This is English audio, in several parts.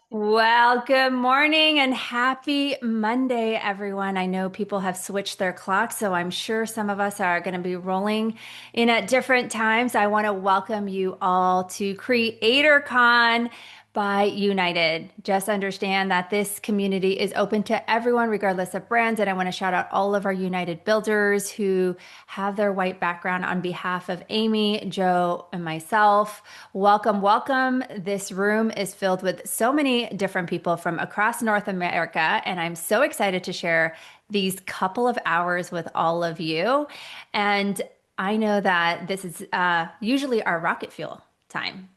Well, good morning and happy Monday, everyone. I know people have switched their clocks, so I'm sure some of us are going to be rolling in at different times. I want to welcome you all to CreatorCon by United. Just understand that this community is open to everyone, regardless of brands. And I want to shout out all of our United builders who have their white background on behalf of Amy, Joe, and myself. Welcome, welcome. This room is filled with so many different people from across North America, and I'm so excited to share these couple of hours with all of you. And I know that this is usually our rocket fuel time.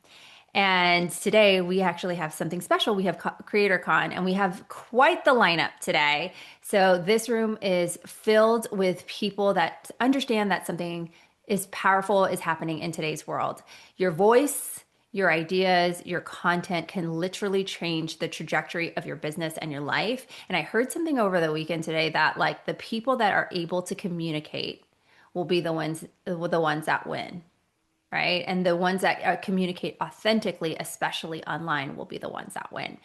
And today we actually have something special. We have CreatorCon and we have quite the lineup today. So this room is filled with people that understand that something is powerful is happening in today's world. Your voice, your ideas, your content can literally change the trajectory of your business and your life. And I heard something over the weekend today that like the people that are able to communicate will be the ones that win, right? And the ones that communicate authentically, especially online, will be the ones that win.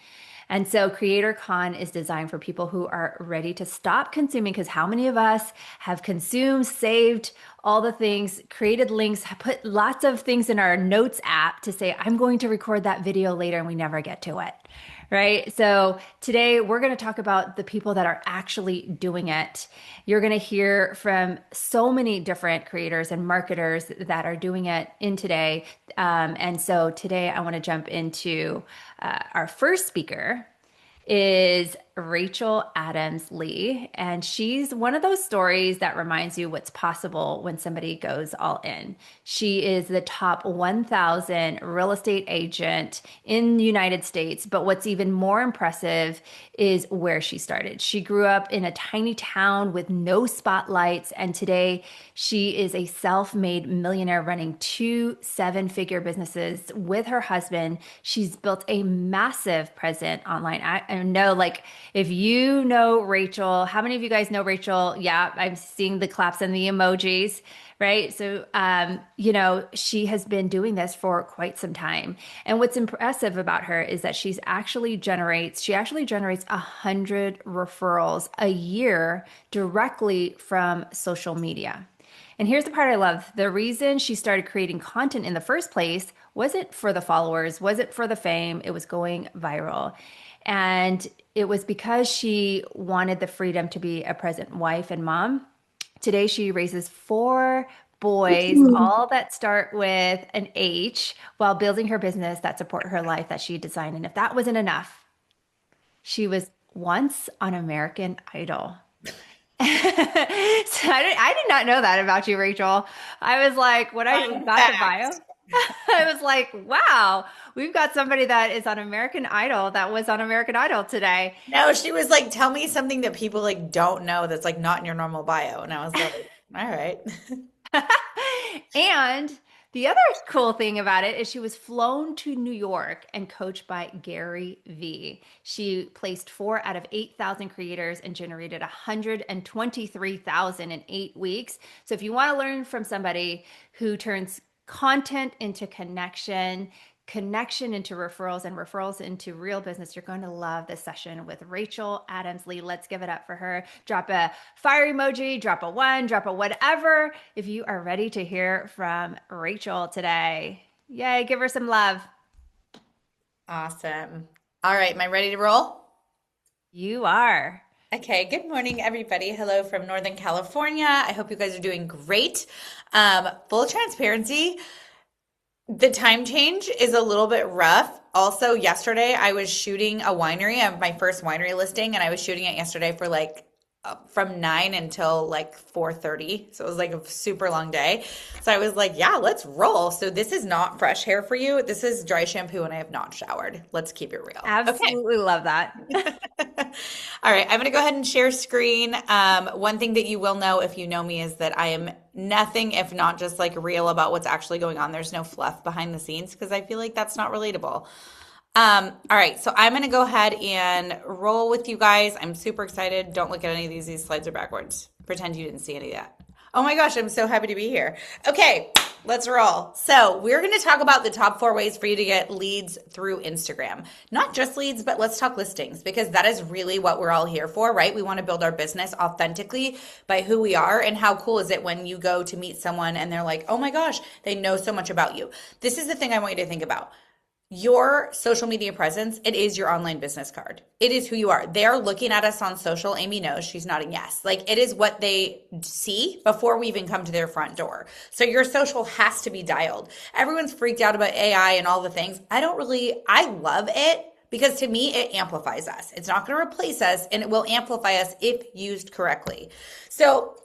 And so CreatorCon is designed for people who are ready to stop consuming, because how many of us have consumed, saved all the things, created links, put lots of things in our notes app to say, I'm going to record that video later, and we never get to it. Right. So today we're going to talk about the people that are actually doing it. You're going to hear from so many different creators and marketers that are doing it in today. And so today I want to jump into our first speaker is Rachel Adams Lee. And she's one of those stories that reminds you what's possible when somebody goes all in. She is the top 1,000 real estate agent in the United States. But what's even more impressive is where she started. She grew up in a tiny town with no spotlights. And today she is a self-made millionaire running two seven-figure businesses with her husband. She's built a massive presence online. I know, like, if you know Rachel, how many of you guys know Rachel? Yeah, I'm seeing the claps and the emojis, right? So, she has been doing this for quite some time. And what's impressive about her is that she actually generates 100 referrals a year directly from social media. And here's the part I love. The reason she started creating content in the first place wasn't for the followers, wasn't for the fame. It was going viral. And it was because she wanted the freedom to be a present wife and mom. Today, she raises four boys, all that start with an H, while building her business that support her life that she designed. And if that wasn't enough, she was once on American Idol. So I did not know that about you, Rachel. I was like, when I Fun got the bio, fact. I was like, wow, we've got somebody that is on American Idol that was on American Idol today. No, she was like, tell me something that people like don't know that's like not in your normal bio. And I was like, all right. And the other cool thing about it is she was flown to New York and coached by Gary Vee. She placed 4 out of 8,000 creators and generated 123,000 in 8 weeks. So if you want to learn from somebody who turns content into connection, connection into referrals, and referrals into real business, you're going to love this session with Rachel Adams Lee. Let's give it up for her. Drop a fire emoji, drop a one, drop a whatever if you are ready to hear from Rachel today. Yay, give her some love. Awesome. All right, am I ready to roll? You are. Okay, good morning, everybody. Hello from Northern California. I hope you guys are doing great. Full transparency, the time change is a little bit rough. Also, yesterday I was shooting a winery. I have my first winery listing, and I was shooting it yesterday for like from 9 until like 4:30. So it was like a super long day. So I was like, yeah, let's roll. So this is not fresh hair for you. This is dry shampoo, and I have not showered. Let's keep it real. Okay. Absolutely love that. All right, I'm going to go ahead and share screen. One thing that you will know if you know me is that I am nothing if not just like real about what's actually going on. There's no fluff behind the scenes because I feel like that's not relatable. All right, so I'm going to go ahead and roll with you guys. I'm super excited. Don't look at any of these. These slides are backwards. Pretend you didn't see any of that. Oh my gosh, I'm so happy to be here. Okay, let's roll. So, we're going to talk about the top 4 ways for you to get leads through Instagram. Not just leads, but let's talk listings because that is really what we're all here for, right? We want to build our business authentically by who we are. And how cool is it when you go to meet someone and they're like, oh my gosh, they know so much about you? This is the thing I want you to think about. Your social media presence, it is your online business card. It is who you are. They're looking at us on social. Amy knows, she's nodding yes. Like it is what they see before we even come to their front door. So your social has to be dialed. Everyone's freaked out about AI and all the things. I love it because to me, it amplifies us. It's not going to replace us and it will amplify us if used correctly. So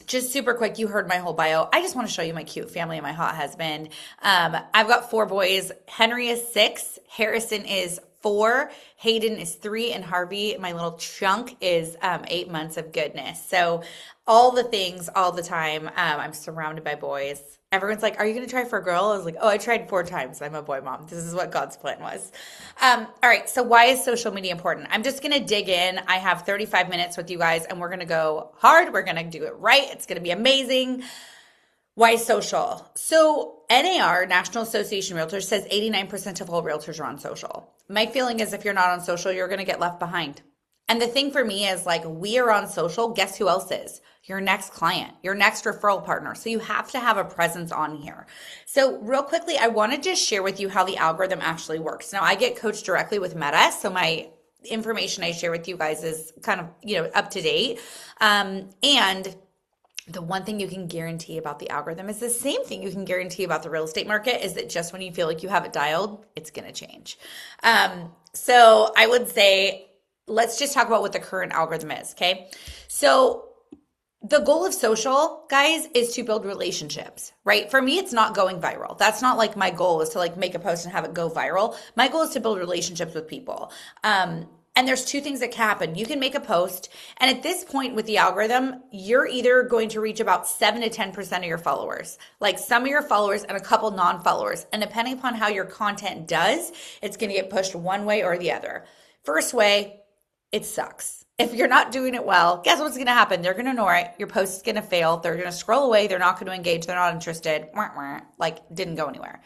just super quick, you heard my whole bio. I just want to show you my cute family and my hot husband. I've got 4 boys. Henry is 6, Harrison is 4, Hayden is 3, and Harvey, my little chunk, is 8 months of goodness. So all the things, all the time. I'm surrounded by boys. Everyone's like, are you going to try for a girl? I was like, oh, I tried 4 times. I'm a boy mom. This is what God's plan was. All right. So why is social media important? I'm just going to dig in. I have 35 minutes with you guys and we're going to go hard. We're going to do it right. It's going to be amazing. Why social? So NAR, National Association of Realtors, says 89% of all realtors are on social. My feeling is if you're not on social, you're going to get left behind. And the thing for me is like, we are on social. Guess who else is? Your next client, your next referral partner. So you have to have a presence on here. So real quickly, I want to just share with you how the algorithm actually works. Now I get coached directly with Meta. So my information I share with you guys is kind of, up to date. And the one thing you can guarantee about the algorithm is the same thing you can guarantee about the real estate market is that just when you feel like you have it dialed, it's going to change. So I would say, let's just talk about what the current algorithm is. Okay. So the goal of social, guys, is to build relationships, right? For me, it's not going viral. That's not like my goal is to like make a post and have it go viral. My goal is to build relationships with people. And there's 2 things that can happen. You can make a post, and at this point with the algorithm, you're either going to reach about 7 to 10% of your followers, like some of your followers and a couple non-followers. And depending upon how your content does, it's going to get pushed one way or the other. First way, it sucks. If you're not doing it well, guess what's going to happen? They're going to ignore it. Your post is going to fail. They're going to scroll away. They're not going to engage. They're not interested. Like didn't go anywhere.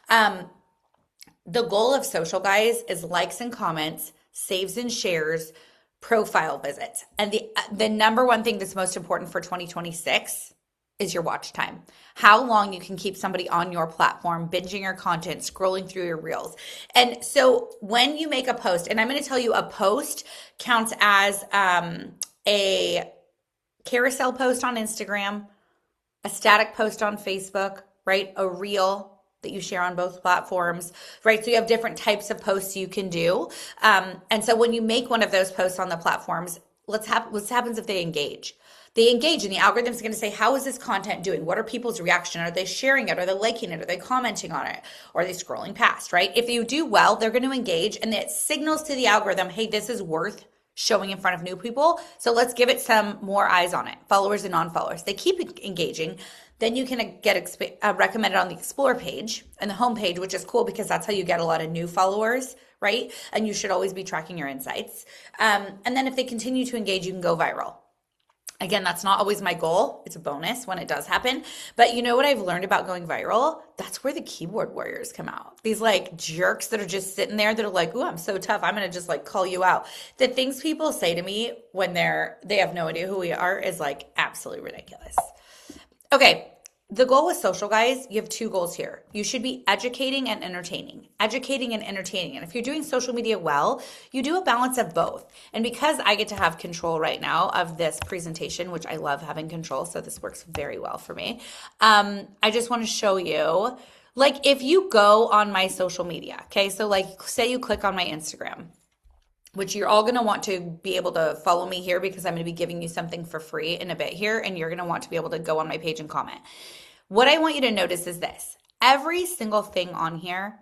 The goal of social, guys, is likes and comments, saves and shares, profile visits. And the number one thing that's most important for 2026 is your watch time. How long you can keep somebody on your platform, binging your content, scrolling through your reels. And so when you make a post, and I'm going to tell you a post counts as a carousel post on Instagram, a static post on Facebook, right? A reel that you share on both platforms, right? So you have different types of posts you can do. And so when you make one of those posts on the platforms, what happens if they engage? They engage and the algorithm is going to say, how is this content doing? What are people's reaction? Are they sharing it? Are they liking it? Are they commenting on it? Or are they scrolling past, right? If you do well, they're going to engage and it signals to the algorithm, hey, this is worth showing in front of new people. So let's give it some more eyes on it, followers and non-followers. They keep engaging. Then you can get recommended on the Explore page and the homepage, which is cool because that's how you get a lot of new followers, right? And you should always be tracking your insights. And then if they continue to engage, you can go viral. Again, that's not always my goal. It's a bonus when it does happen. But you know what I've learned about going viral? That's where the keyboard warriors come out. These like jerks that are just sitting there that are like, ooh, I'm so tough. I'm going to just like call you out. The things people say to me when they have no idea who we are is like absolutely ridiculous. Okay. The goal with social, guys, you have 2 goals here. You should be educating and entertaining. Educating and entertaining. And if you're doing social media well, you do a balance of both. And because I get to have control right now of this presentation, which I love having control, so this works very well for me, I just want to show you, like if you go on my social media, okay, so like say you click on my Instagram, which you're all going to want to be able to follow me here because I'm going to be giving you something for free in a bit here, and you're going to want to be able to go on my page and comment. What I want you to notice is this. Every single thing on here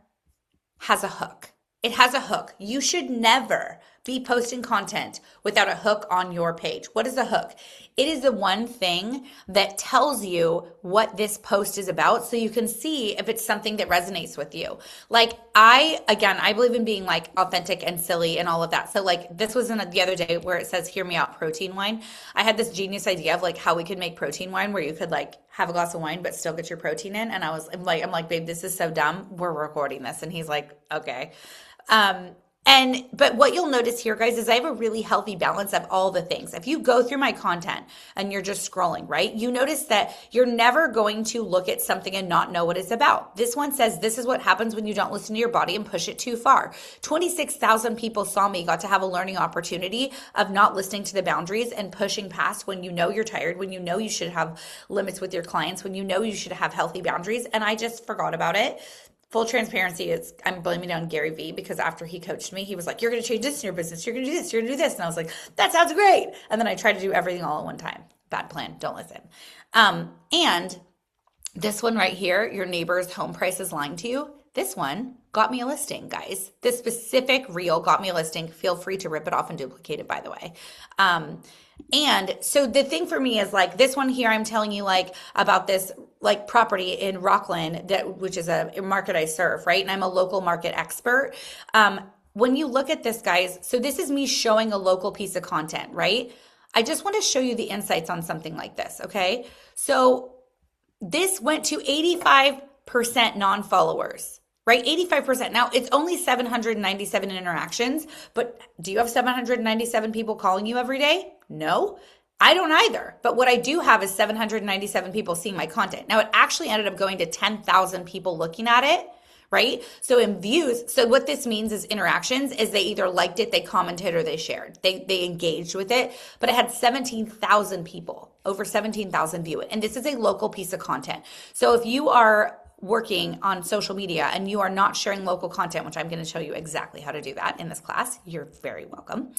has a hook. It has a hook. You should never be posting content without a hook on your page. What is a hook? It is the one thing that tells you what this post is about so you can see if it's something that resonates with you. Like I believe in being like authentic and silly and all of that. So like this was the other day where it says, hear me out, protein wine. I had this genius idea of like how we could make protein wine where you could like have a glass of wine but still get your protein in. And I'm like, babe, this is so dumb. We're recording this. And he's like, okay. But what you'll notice here, guys, is I have a really healthy balance of all the things. If you go through my content and you're just scrolling, right, you notice that you're never going to look at something and not know what it's about. This one says, this is what happens when you don't listen to your body and push it too far. 26,000 people saw me, got to have a learning opportunity of not listening to the boundaries and pushing past when you know you're tired, when you know you should have limits with your clients, when you know you should have healthy boundaries. And I just forgot about it. Full transparency is I'm blaming it on Gary Vee because after he coached me, he was like, you're going to change this in your business. You're going to do this. You're going to do this. And I was like, that sounds great. And then I tried to do everything all at one time. Bad plan. Don't listen. And this one right here, your neighbor's home price is lying to you. This one got me a listing, guys. This specific reel got me a listing. Feel free to rip it off and duplicate it, by the way. And so the thing for me is like this one here, I'm telling you like about this like property in Rockland which is a market I serve, right? And I'm a local market expert. When you look at this, guys, so this is me showing a local piece of content, right? I just want to show you the insights on something like this, okay? So this went to 85% non-followers. Right? 85%. Now it's only 797 interactions, but do you have 797 people calling you every day? No, I don't either. But what I do have is 797 people seeing my content. Now it actually ended up going to 10,000 people looking at it, right? So in views, so what this means is interactions is they either liked it, they commented, or they shared. They engaged with it, but it had 17,000 people, over 17,000 view it. And this is a local piece of content. So if you are working on social media and you are not sharing local content, which I'm going to show you exactly how to do that in this class, you're very welcome,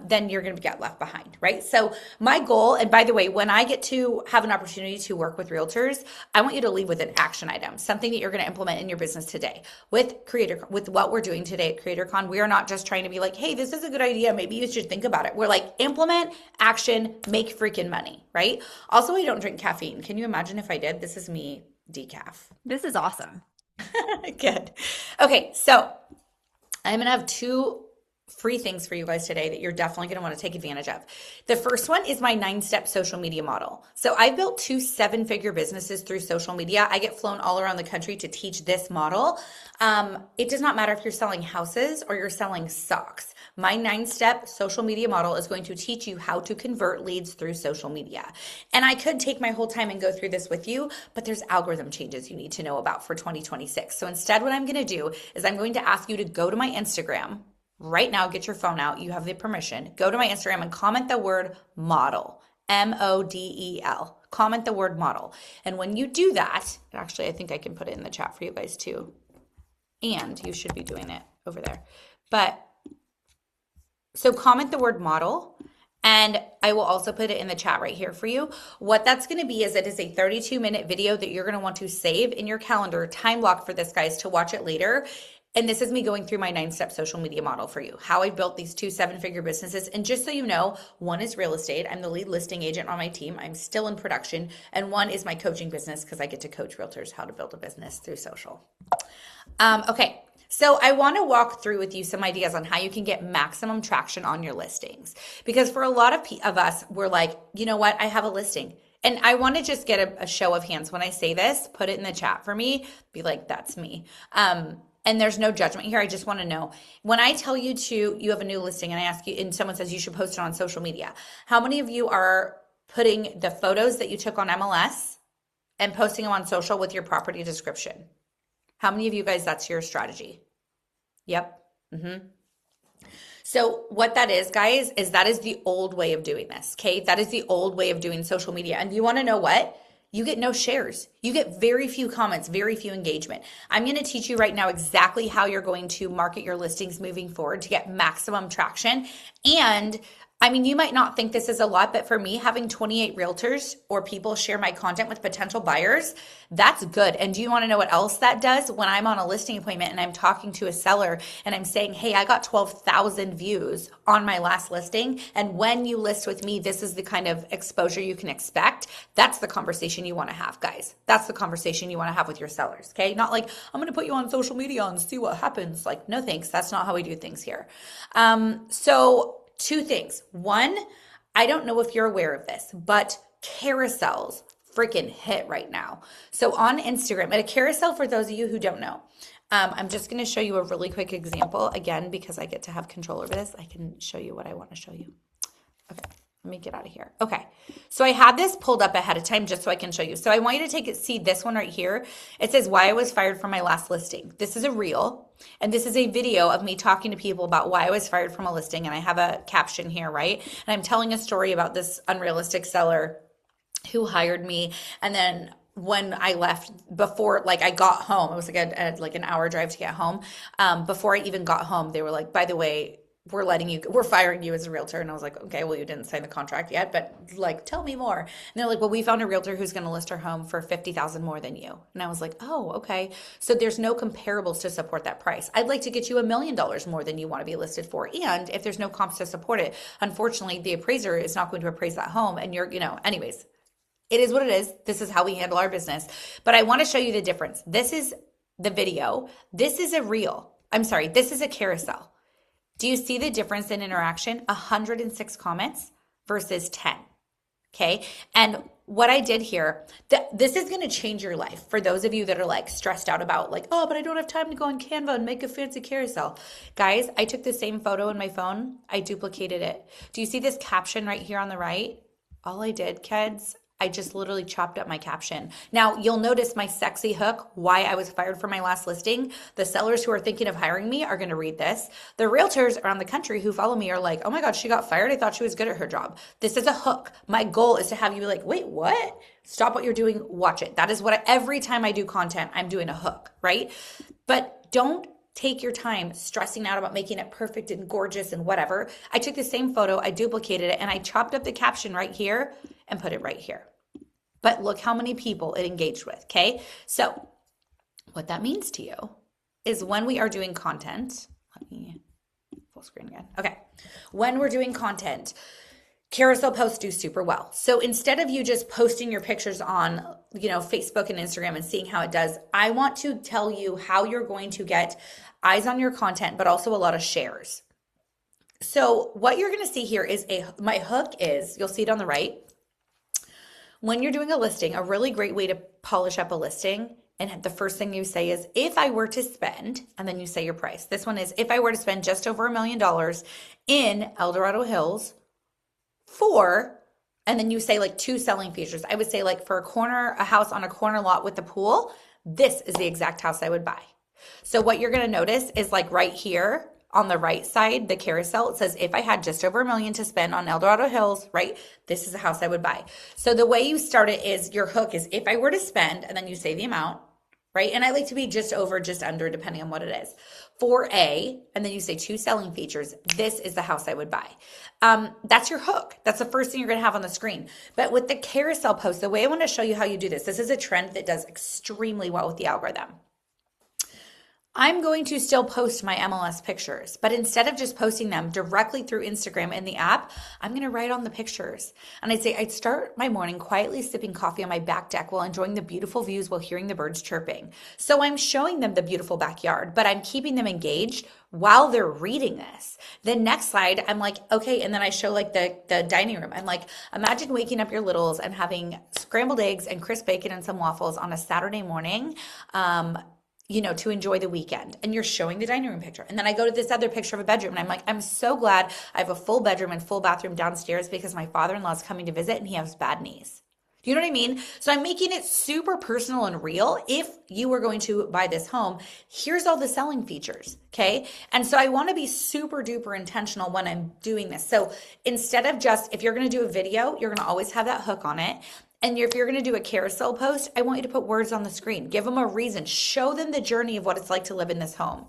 then you're going to get left behind, right? So my goal, and by the way, when I get to have an opportunity to work with realtors, I want you to leave with an action item, something that you're going to implement in your business today. With what we're doing today at CreatorCon, we are not just trying to be like, hey, this is a good idea, maybe you should think about it. We're like, implement, action, make freaking money, right? Also, I don't drink caffeine. Can you imagine if I did? This is me. Decaf. This is awesome. Good. Okay, so I'm going to have two free things for you guys today that you're definitely going to want to take advantage of. The first one is my 9-step social media model. So I built 2 7-figure businesses through social media. I get flown all around the country to teach this model. It does not matter if you're selling houses or you're selling socks. My 9-step social media model is going to teach you how to convert leads through social media. And I could take my whole time and go through this with you, but there's algorithm changes you need to know about for 2026. So instead, what I'm going to do is I'm going to ask you to go to my Instagram right now, get your phone out. You have the permission. Go to my Instagram and comment the word model, MODEL. Comment the word model. And when you do that, actually, I think I can put it in the chat for you guys too. And you should be doing it over there. So comment the word model, and I will also put it in the chat right here for you. What that's going to be is it is a 32-minute video that you're going to want to save in your calendar, time block for this, guys, to watch it later. And this is me going through my 9-step social media model for you, how I built these 2 7-figure businesses. And just so you know, one is real estate. I'm the lead listing agent on my team. I'm still in production. And one is my coaching business because I get to coach realtors how to build a business through social. Okay. So I want to walk through with you some ideas on how you can get maximum traction on your listings. Because for a lot of us, we're like, you know what? I have a listing. And I want to just get a show of hands. When I say this, put it in the chat for me. Be like, that's me. And there's no judgment here. I just want to know, when I tell you you have a new listing and I ask you, and someone says you should post it on social media, how many of you are putting the photos that you took on MLS and posting them on social with your property description? How many of you guys, that's your strategy? Yep. So what that is, guys, is that is the old way of doing this, okay? That is the old way of doing social media. And you want to know what? You get no shares. You get very few comments, very few engagement. I'm going to teach you right now exactly how you're going to market your listings moving forward to get maximum traction. And I mean, you might not think this is a lot, but for me, having 28 realtors or people share my content with potential buyers, that's good. And do you want to know what else that does? When I'm on a listing appointment and I'm talking to a seller and I'm saying, hey, I got 12,000 views on my last listing. And when you list with me, this is the kind of exposure you can expect. That's the conversation you want to have, guys. That's the conversation you want to have with your sellers. Okay. Not like, I'm going to put you on social media and see what happens. Like, no, thanks. That's not how we do things here. So, two things. One, I don't know if you're aware of this, but carousels freaking hit right now. So on Instagram, and a carousel, for those of you who don't know, I'm just going to show you a really quick example. Again, because I get to have control over this, I can show you what I want to show you. Okay. Let me get out of here. Okay. So I had this pulled up ahead of time just so I can show you. So I want you to see this one right here. It says why I was fired from my last listing. This is a reel, and this is a video of me talking to people about why I was fired from a listing. And I have a caption here, right? And I'm telling a story about this unrealistic seller who hired me. And then when I left, before like I got home, it was like an hour drive to get home. Before I even got home, they were like, by the way, we're firing you as a realtor. And I was like, okay, well, you didn't sign the contract yet, but like, tell me more. And they're like, well, we found a realtor who's going to list her home for 50,000 more than you. And I was like, oh, okay. So there's no comparables to support that price. I'd like to get you $1 million more than you want to be listed for. And if there's no comps to support it, unfortunately, the appraiser is not going to appraise that home. And anyways, it is what it is. This is how we handle our business. But I want to show you the difference. This is the video. This is a reel. I'm sorry. This is a carousel. Do you see the difference in interaction? 106 comments versus 10. Okay. And what I did here, this is going to change your life for those of you that are like stressed out about like, oh, but I don't have time to go on Canva and make a fancy carousel. Guys, I took the same photo in my phone. I duplicated it. Do you see this caption right here on the right? All I did, kids, I just literally chopped up my caption. Now, you'll notice my sexy hook, why I was fired from my last listing. The sellers who are thinking of hiring me are going to read this. The realtors around the country who follow me are like, oh my God, she got fired. I thought she was good at her job. This is a hook. My goal is to have you be like, wait, what? Stop what you're doing. Watch it. That is what every time I do content, I'm doing a hook, right? But don't take your time stressing out about making it perfect and gorgeous and whatever. I took the same photo, I duplicated it, and I chopped up the caption right here and put it right here. But look how many people it engaged with, okay? So what that means to you is when we are doing content, let me full screen again. Okay. When we're doing content, carousel posts do super well. So instead of you just posting your pictures on, Facebook and Instagram and seeing how it does, I want to tell you how you're going to get eyes on your content, but also a lot of shares. So what you're going to see here is my hook is, you'll see it on the right. When you're doing a listing, a really great way to polish up a listing, and the first thing you say is, if I were to spend, and then you say your price. This one is, if I were to spend just over $1 million in El Dorado Hills and then you say like 2 selling features. I would say like for a house on a corner lot with a pool, this is the exact house I would buy. So what you're going to notice is like right here, on the right side, the carousel, it says, if I had just over $1 million to spend on El Dorado Hills, right, this is a house I would buy. So the way you start it is your hook is, if I were to spend, and then you say the amount, right? And I like to be just over, just under, depending on what it is. For and then you say 2 selling features, this is the house I would buy. That's your hook. That's the first thing you're going to have on the screen. But with the carousel post, the way I want to show you how you do this is a trend that does extremely well with the algorithm. I'm going to still post my MLS pictures, but instead of just posting them directly through Instagram in the app, I'm going to write on the pictures. And I'd start my morning quietly sipping coffee on my back deck while enjoying the beautiful views while hearing the birds chirping. So I'm showing them the beautiful backyard, but I'm keeping them engaged while they're reading this. The next slide, I'm like, okay, and then I show like the dining room. I'm like, imagine waking up your littles and having scrambled eggs and crisp bacon and some waffles on a Saturday morning, to enjoy the weekend. And you're showing the dining room picture. And then I go to this other picture of a bedroom and I'm like, I'm so glad I have a full bedroom and full bathroom downstairs because my father-in-law is coming to visit and he has bad knees. Do you know what I mean? So I'm making it super personal and real. If you were going to buy this home, here's all the selling features, okay? And so I want to be super duper intentional when I'm doing this. So instead of just, if you're going to do a video, you're going to always have that hook on it. And if you're going to do a carousel post, I want you to put words on the screen. Give them a reason. Show them the journey of what it's like to live in this home.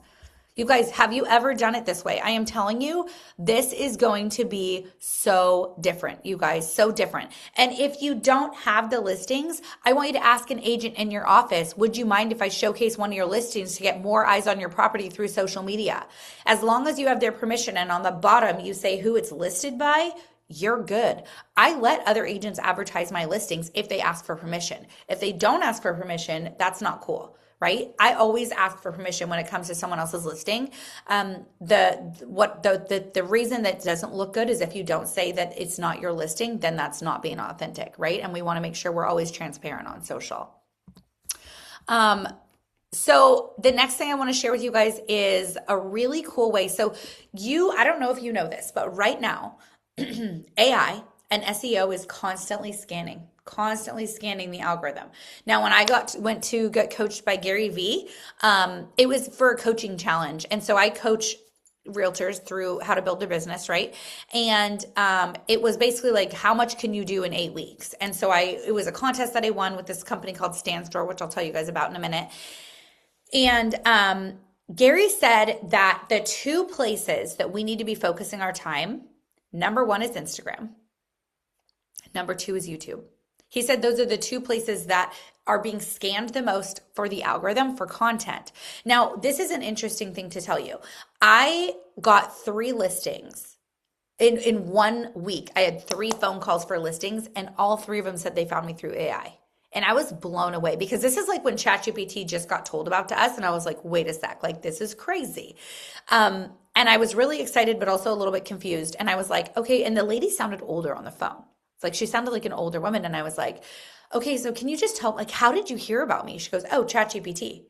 You guys, have you ever done it this way? I am telling you, this is going to be so different, you guys, so different. And if you don't have the listings, I want you to ask an agent in your office, would you mind if I showcase one of your listings to get more eyes on your property through social media? As long as you have their permission and on the bottom you say who it's listed by, you're good. I let other agents advertise my listings if they ask for permission. If they don't ask for permission, that's not cool, right? I always ask for permission when it comes to someone else's listing. The reason that doesn't look good is if you don't say that it's not your listing, then that's not being authentic, right? And we want to make sure we're always transparent on social. So the next thing I want to share with you guys is a really cool way. So I don't know if you know this, but right now, AI and SEO is constantly scanning the algorithm. Now, when I went to get coached by Gary Vee, it was for a coaching challenge. And so I coach realtors through how to build their business, right? And it was basically like, how much can you do in 8 weeks? And so it was a contest that I won with this company called Stand Store, which I'll tell you guys about in a minute. And Gary said that the 2 places that we need to be focusing our time, number 1 is Instagram. Number 2 is YouTube. He said those are the 2 places that are being scanned the most for the algorithm for content. Now, this is an interesting thing to tell you. I got 3 listings in 1 week. I had 3 phone calls for listings, and all 3 of them said they found me through AI. And I was blown away because this is like when ChatGPT just got told about to us. And I was like, wait a sec, like this is crazy. And I was really excited, but also a little bit confused. And I was like, okay. And the lady sounded older on the phone. It's like, she sounded like an older woman. And I was like, okay, so can you just tell, like, how did you hear about me? She goes, oh, ChatGPT.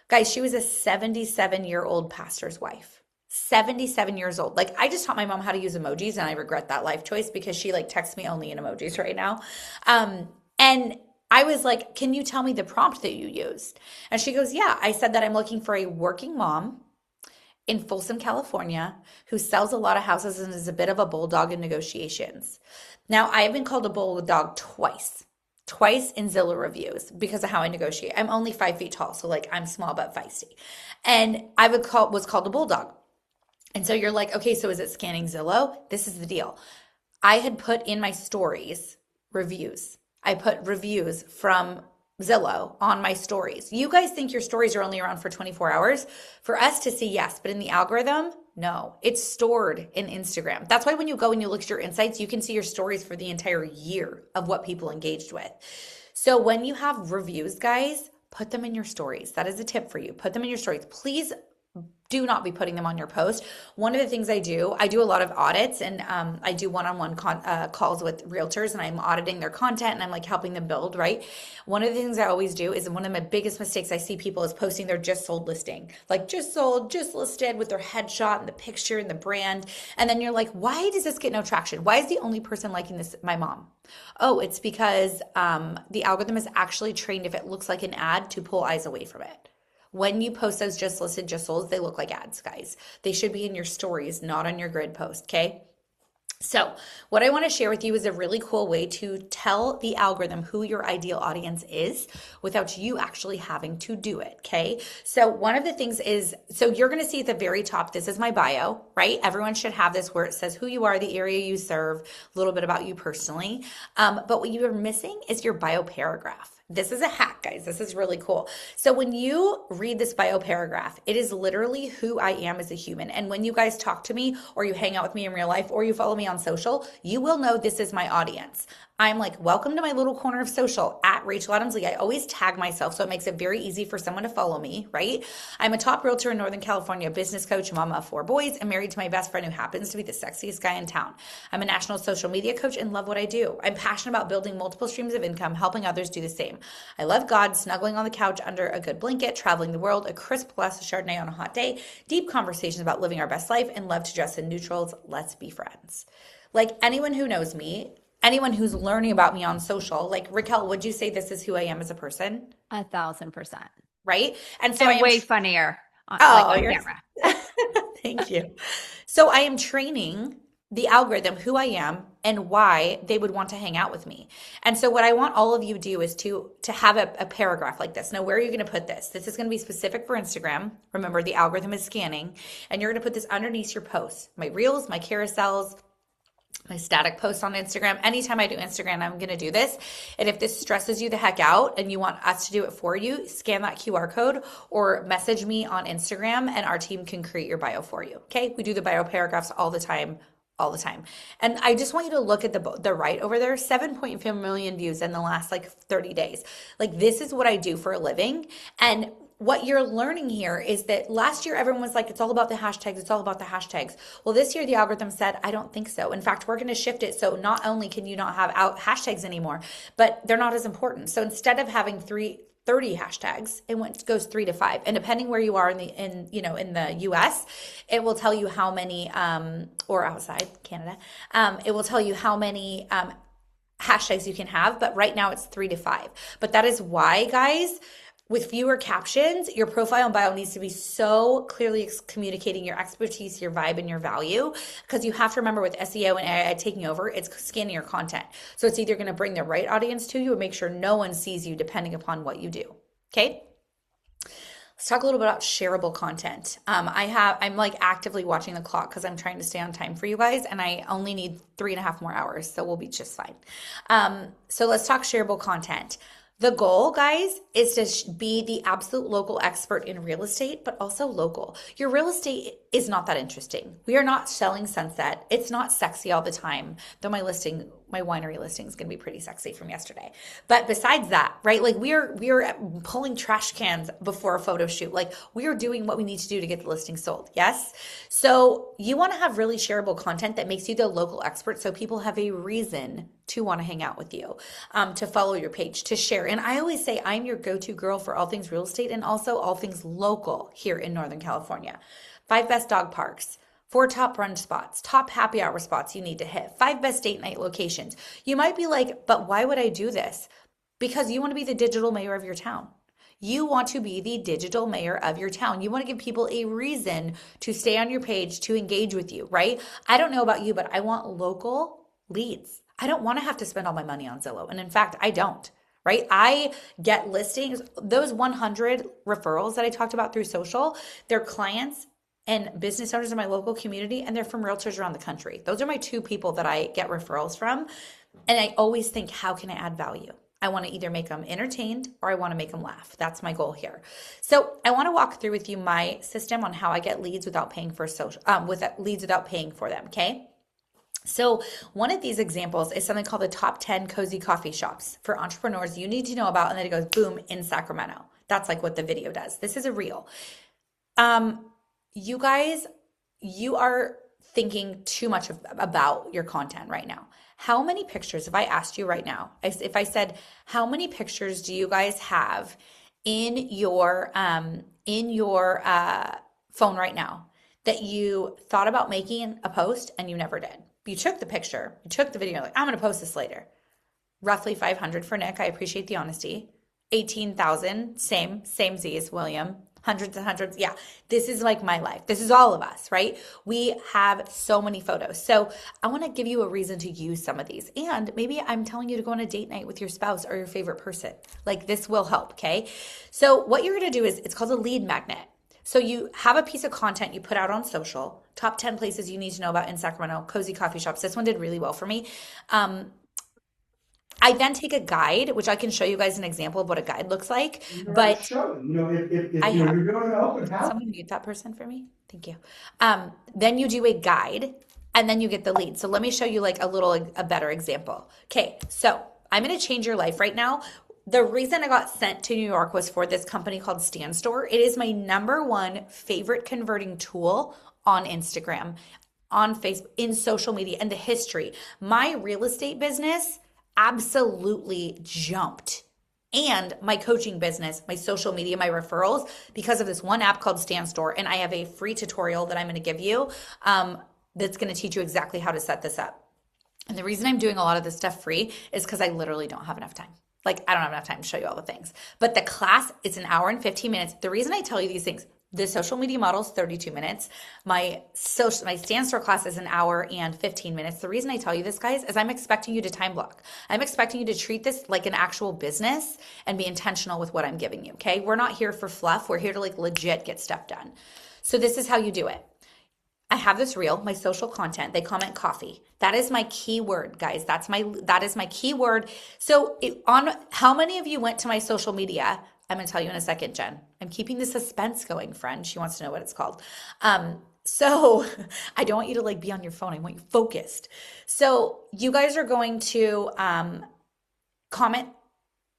Guys, she was a 77-year-old pastor's wife. 77 years old. Like, I just taught my mom how to use emojis, and I regret that life choice because she like texts me only in emojis right now. And I was like, can you tell me the prompt that you used? And she goes, yeah, I said that I'm looking for a working mom in Folsom, California, who sells a lot of houses and is a bit of a bulldog in negotiations. Now, I have been called a bulldog twice in Zillow reviews because of how I negotiate. I'm only 5 feet tall, so like I'm small but feisty. And I was called a bulldog. And so you're like, okay, so is it scanning Zillow? This is the deal. I had put in my stories reviews. I put reviews from Zillow on my stories. You guys think your stories are only around for 24 hours? For us to see, yes, but in the algorithm, no. It's stored in Instagram. That's why when you go and you look at your insights, you can see your stories for the entire year of what people engaged with. So when you have reviews, guys, put them in your stories. That is a tip for you. Put them in your stories. Please do not be putting them on your post. One of the things I do a lot of audits, and I do one-on-one calls with realtors, and I'm auditing their content, and I'm like helping them build, right? One of the things I always do is, one of my biggest mistakes I see people is posting their just sold listing, like just sold, just listed with their headshot and the picture and the brand. And then you're like, why does this get no traction? Why is the only person liking this my mom? Oh, it's because the algorithm is actually trained, if it looks like an ad, to pull eyes away from it. When you post those just listed, just sold, they look like ads, guys. They should be in your stories, not on your grid post, okay? So what I want to share with you is a really cool way to tell the algorithm who your ideal audience is without you actually having to do it, okay? So one of the things is, so you're going to see at the very top, this is my bio, right? Everyone should have this where it says who you are, the area you serve, a little bit about you personally. But what you are missing is your bio paragraph. This is a hack, guys. This is really cool. So when you read this bio paragraph, it is literally who I am as a human. And when you guys talk to me, or you hang out with me in real life, or you follow me on social, you will know this is my audience. I'm like, welcome to my little corner of social at Rachel Adams Lee. I always tag myself, so it makes it very easy for someone to follow me, right? I'm a top realtor in Northern California, business coach, mama of 4 boys, and married to my best friend who happens to be the sexiest guy in town. I'm a national social media coach and love what I do. I'm passionate about building multiple streams of income, helping others do the same. I love God, snuggling on the couch under a good blanket, traveling the world, a crisp glass of Chardonnay on a hot day, deep conversations about living our best life, and love to dress in neutrals. Let's be friends. Like, anyone who knows me, anyone who's learning about me on social, like, Raquel, would you say this is who I am as a person? 1,000%. Right? And so And way funnier on camera. Thank you. So I am training the algorithm who I am and why they would want to hang out with me. And so what I want all of you to do is to have a paragraph like this. Now, where are you going to put this? This is going to be specific for Instagram. Remember, the algorithm is scanning, and you're going to put this underneath your posts, my reels, my carousels, my static posts on Instagram. Anytime I do Instagram, I'm going to do this. And if this stresses you the heck out and you want us to do it for you, scan that QR code or message me on Instagram and our team can create your bio for you. Okay. We do the bio paragraphs all the time. All the time. And I just want you to look at the right over there, 7.5 million views in the last like 30 days. Like this is what I do for a living. And what you're learning here is that last year everyone was like, it's all about the hashtags. It's all about the hashtags. Well, this year the algorithm said, I don't think so. In fact, we're going to shift it. So not only can you not have out hashtags anymore, but they're not as important. So instead of having 30 hashtags, it goes 3 to 5. And depending where you are in the US, it will tell you how many, or outside Canada, it will tell you how many hashtags you can have. But right now it's 3 to 5. But that is why, guys, with fewer captions, your profile and bio needs to be so clearly communicating your expertise, your vibe, and your value. Because you have to remember with SEO and AI taking over, it's scanning your content. So it's either going to bring the right audience to you or make sure no one sees you depending upon what you do. Okay? Let's talk a little bit about shareable content. I'm like actively watching the clock because I'm trying to stay on time for you guys, and I only need 3.5 more hours, so we'll be just fine. So let's talk shareable content. The goal, guys, is to be the absolute local expert in real estate, but also local. Your real estate is not that interesting. We are not selling Sunset. It's not sexy all the time, though my winery listing is going to be pretty sexy from yesterday. But besides that, right, like we are pulling trash cans before a photo shoot. Like we are doing what we need to do to get the listing sold. Yes. So you want to have really shareable content that makes you the local expert so people have a reason to want to hang out with you, to follow your page, to share. And I always say I'm your go-to girl for all things real estate and also all things local here in Northern California. 5 best dog parks, 4 top brunch spots, top happy hour spots you need to hit, 5 best date night locations. You might be like, but why would I do this? Because you want to be the digital mayor of your town. You want to be the digital mayor of your town. You want to give people a reason to stay on your page, to engage with you, right? I don't know about you, but I want local leads. I don't want to have to spend all my money on Zillow. And in fact, I don't, right? I get listings, those 100 referrals that I talked about through social, they're clients and business owners in my local community, and they're from realtors around the country. Those are my 2 people that I get referrals from. And I always think, how can I add value? I want to either make them entertained or I want to make them laugh. That's my goal here. So I want to walk through with you my system on how I get leads without paying for leads without paying for them. Okay. So one of these examples is something called the top 10 cozy coffee shops for entrepreneurs you need to know about. And then it goes boom in Sacramento. That's like what the video does. This is a reel. You guys, you are thinking too much about your content right now. How many pictures, if I asked you right now, if I said, how many pictures do you guys have in your phone right now that you thought about making a post and you never did? You took the picture, you took the video, like, I'm going to post this later. Roughly 500 for Nick. I appreciate the honesty. 18,000, same Z as William. Hundreds and hundreds. Yeah, this is like my life. This is all of us, right? We have so many photos. So I want to give you a reason to use some of these. And maybe I'm telling you to go on a date night with your spouse or your favorite person. Like this will help, okay? So what you're going to do is, it's called a lead magnet. So you have a piece of content you put out on social, top 10 places you need to know about in Sacramento, cozy coffee shops. This one did really well for me. I then take a guide, which I can show you guys an example of what a guide looks like. But show, if I have you're going to open house. someone mute that person for me. Thank you. Then you do a guide, and then you get the lead. So let me show you like a better example. Okay, so I'm going to change your life right now. The reason I got sent to New York was for this company called Stand Store. It is my #1 favorite converting tool on Instagram, on Facebook, in social media, and the history. My real estate business absolutely jumped. And my coaching business, my social media, my referrals, because of this one app called Stand Store. And I have a free tutorial that I'm going to give you that's going to teach you exactly how to set this up. And the reason I'm doing a lot of this stuff free is because I literally don't have enough time. Like, I don't have enough time to show you all the things. But the class, it's an hour and 15 minutes. The reason I tell you these things, The social media model is 32 minutes. My stand store class is an hour and 15 minutes. The reason I tell you this, guys, is I'm expecting you to time block. I'm expecting you to treat this like an actual business and be intentional with what I'm giving you, okay? We're not here for fluff. We're here to like legit get stuff done. So this is how you do it. I have this reel, my social content. They comment coffee. That is my keyword, guys. That is my keyword. So on how many of you went to my social media? I'm going to tell you in a second, Jen. I'm keeping the suspense going, friend. She wants to know what it's called. So I don't want you to like be on your phone. I want you focused. So you guys are going to comment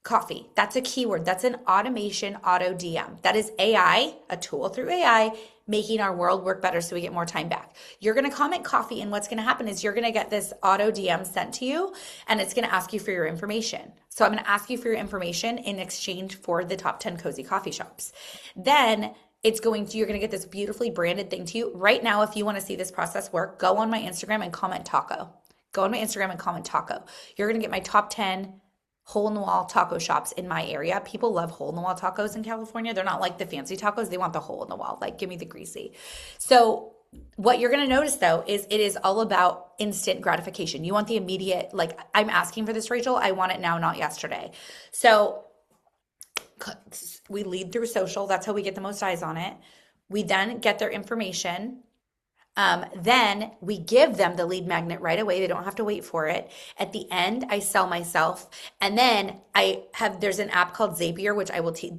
coffee. That's a keyword. That's an automation auto DM. That is AI, a tool through AI, making our world work better so we get more time back. You're going to comment coffee, and what's going to happen is you're going to get this auto DM sent to you, and it's going to ask you for your information. So I'm going to ask you for your information in exchange for the top 10 cozy coffee shops. Then you're going to get this beautifully branded thing to you. Right now, if you want to see this process work, go on my Instagram and comment taco. Go on my Instagram and comment taco. You're going to get my top 10 hole-in-the-wall taco shops in my area. People love hole-in-the-wall tacos in California. They're not like the fancy tacos. They want the hole-in-the-wall. Like, give me the greasy. So what you're going to notice, though, is it is all about instant gratification. You want the immediate, like, I'm asking for this, Rachel. I want it now, not yesterday. So we lead through social. That's how we get the most eyes on it. We then get their information. Then we give them the lead magnet right away. They don't have to wait for it. At the end, I sell myself. And then there's an app called Zapier, which I will teach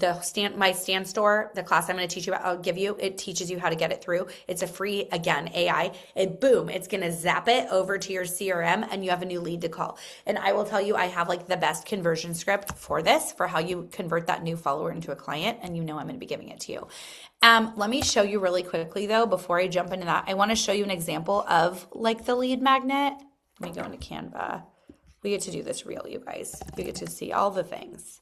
my stand store, the class I'm going to teach you about, I'll give you, it teaches you how to get it through. It's a free, again, AI, and boom, it's going to zap it over to your CRM and you have a new lead to call. And I will tell you, I have like the best conversion script for this, for how you convert that new follower into a client. And you know, I'm going to be giving it to you. Let me show you really quickly though, before I jump into that, I want to show you an example of like the lead magnet. Let me go into Canva. We get to do this reel, you guys. You get to see all the things.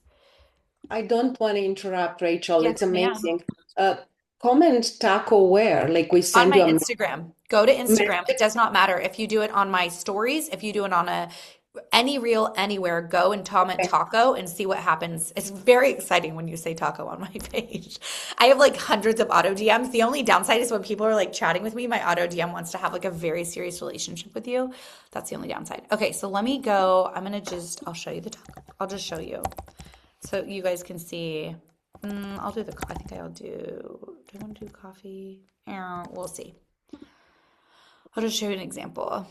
I don't want to interrupt, Rachel. Yes, it's amazing. Comment taco where? Like we On send my you a Instagram. Go to Instagram. It does not matter if you do it on my stories, if you do it on any reel anywhere, go and comment taco and see what happens. It's very exciting when you say taco on my page. I have like hundreds of auto DMs. The only downside is when people are like chatting with me, my auto DM wants to have like a very serious relationship with you. That's the only downside. Okay, so let me go. I'll show you the taco. I'll just show you so you guys can see. I think I'll do, do I want to do coffee? We'll see. I'll just show you an example.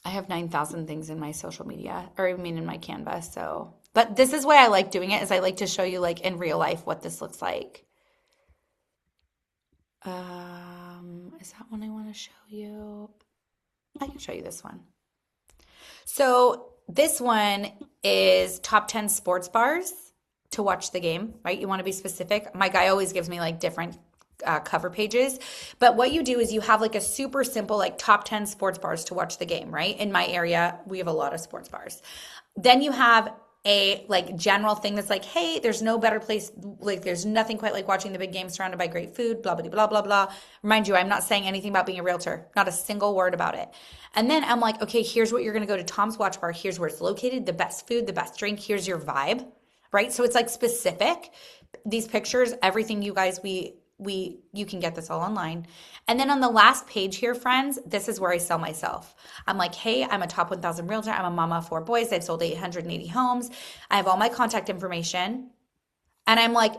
I have 9,000 things in my social media, or I mean in my Canva. So, but this is why I like doing it, is I like to show you like in real life what this looks like. Is that one I want to show you? I can show you this one. So this one is top 10 sports bars to watch the game, right? You want to be specific. My guy always gives me like different cover pages. But what you do is you have like a super simple like top 10 sports bars to watch the game, right? In my area, we have a lot of sports bars. Then you have a like general thing that's like, hey, there's no better place, like there's nothing quite like watching the big game surrounded by great food, blah, blah, blah, blah, blah. Remind you, I'm not saying anything about being a realtor, not a single word about it. And then I'm like, okay, here's what you're going to go to Tom's Watch Bar. Here's where it's located, the best food, the best drink. Here's your vibe, right? So it's like specific. These pictures, everything you guys, you can get this all online. And then on the last page here, friends, this is where I sell myself. I'm like, hey, I'm a top 1,000 realtor. I'm a mama of 4 boys. I've sold 880 homes. I have all my contact information. And I'm like,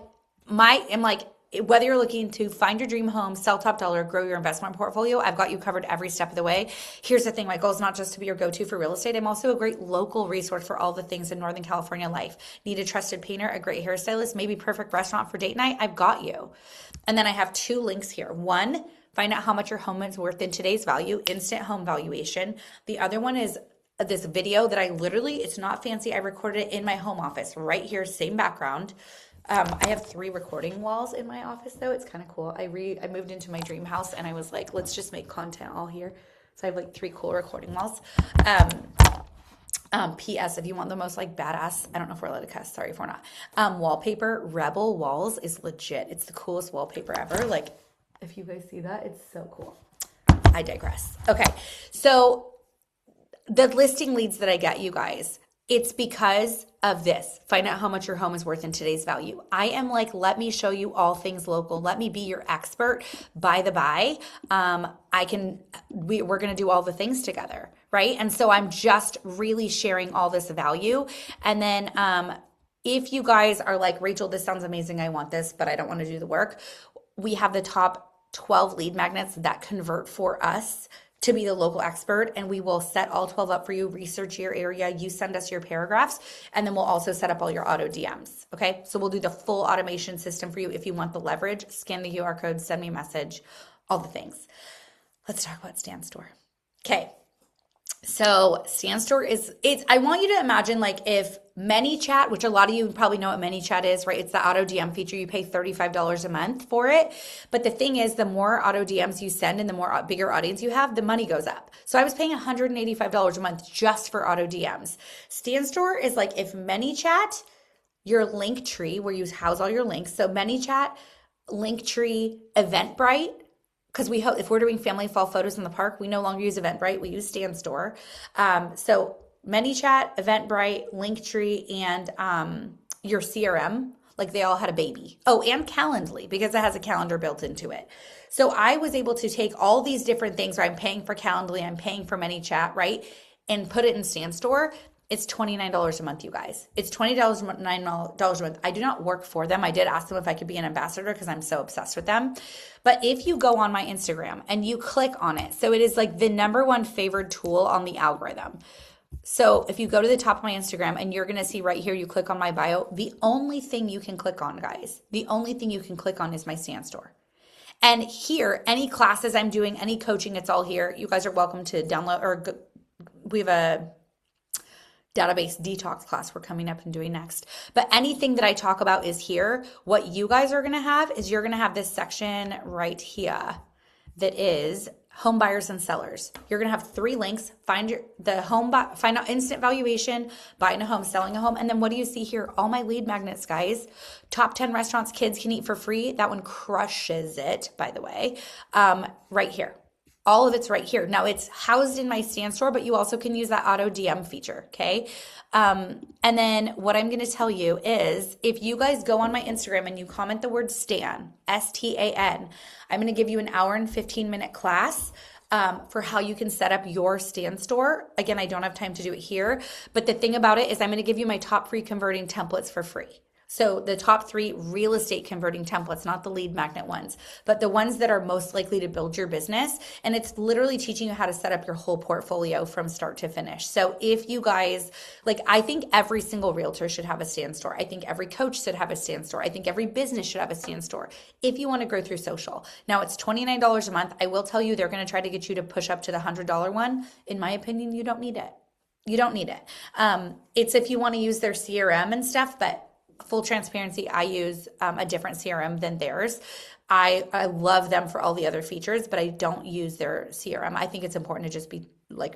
whether you're looking to find your dream home, sell top dollar, grow your investment portfolio, I've got you covered every step of the way. Here's the thing. My goal is not just to be your go-to for real estate. I'm also a great local resource for all the things in Northern California life. Need a trusted painter, a great hairstylist, maybe perfect restaurant for date night? I've got you. And then I have 2 links here. One, find out how much your home is worth in today's value, instant home valuation. The other one is this video that it's not fancy. I recorded it in my home office right here, same background. I have 3 recording walls in my office though. It's kind of cool. I moved into my dream house and I was like, let's just make content all here. So I have like 3 cool recording walls. P.S. If you want the most like badass, I don't know if we're allowed to cuss, sorry if we're not. Wallpaper, Rebel Walls is legit. It's the coolest wallpaper ever. Like if you guys see that, it's so cool. I digress. Okay. So the listing leads that I get, you guys, It's because of this. Find out how much your home is worth in today's value. I am like, let me show you all things local. Let me be your expert. By the by, we're going to do all the things together, right? And so I'm just really sharing all this value. And then, if you guys are like, Rachel, this sounds amazing. I want this, but I don't want to do the work. We have the top 12 lead magnets that convert for us to be the local expert, and we will set all 12 up for you, research your area, you send us your paragraphs, and then we'll also set up all your auto DMs, okay? So we'll do the full automation system for you if you want the leverage. Scan the QR code, send me a message, all the things. Let's talk about StanStore. Okay, so StanStore I want you to imagine like if ManyChat, which a lot of you probably know what ManyChat is, right? It's the auto DM feature. You pay $35 a month for it. But the thing is, the more auto DMs you send and the more bigger audience you have, the money goes up. So I was paying $185 a month just for auto DMs. StanStore is like if ManyChat, your link tree where you house all your links. So ManyChat, Linktree, Eventbrite, because if we're doing family fall photos in the park, we no longer use Eventbrite, we use StanStore. So ManyChat, Eventbrite, Linktree, and your CRM, like they all had a baby. Oh, and Calendly, because it has a calendar built into it. So I was able to take all these different things where I'm paying for Calendly, I'm paying for ManyChat, right? And put it in StanStore. It's $29 a month, you guys. It's $29 a month. I do not work for them. I did ask them if I could be an ambassador because I'm so obsessed with them. But if you go on my Instagram and you click on it, so it is like the #1 favored tool on the algorithm. So if you go to the top of my Instagram and you're going to see right here, you click on my bio, the only thing you can click on, guys, the only thing you can click on is my StanStore. And here, any classes I'm doing, any coaching, it's all here. You guys are welcome to download, or we have a database detox class we're coming up and doing next. But anything that I talk about is here. What you guys are going to have is you're going to have this section right here that is home buyers and sellers. You're going to have 3 links. Find out instant valuation, buying a home, selling a home. And then what do you see here? All my lead magnets, guys. Top 10 restaurants kids can eat for free. That one crushes it, by the way. Right here. All of it's right here. Now it's housed in my StanStore, but you also can use that auto DM feature, okay? And then what I'm going to tell you is if you guys go on my Instagram and you comment the word Stan, STAN, I'm going to give you an hour and 15-minute class for how you can set up your StanStore. Again, I don't have time to do it here, but the thing about it is I'm going to give you my top free converting templates for free. So the top 3 real estate converting templates, not the lead magnet ones, but the ones that are most likely to build your business. And it's literally teaching you how to set up your whole portfolio from start to finish. So if you guys, I think every single realtor should have a StanStore. I think every coach should have a StanStore. I think every business should have a StanStore if you want to grow through social. Now it's $29 a month. I will tell you, they're going to try to get you to push up to the $100 one. In my opinion, you don't need it. You don't need it. It's if you want to use their CRM and stuff, but full transparency, I use a different CRM than theirs. I love them for all the other features, but I don't use their CRM. I think it's important to just be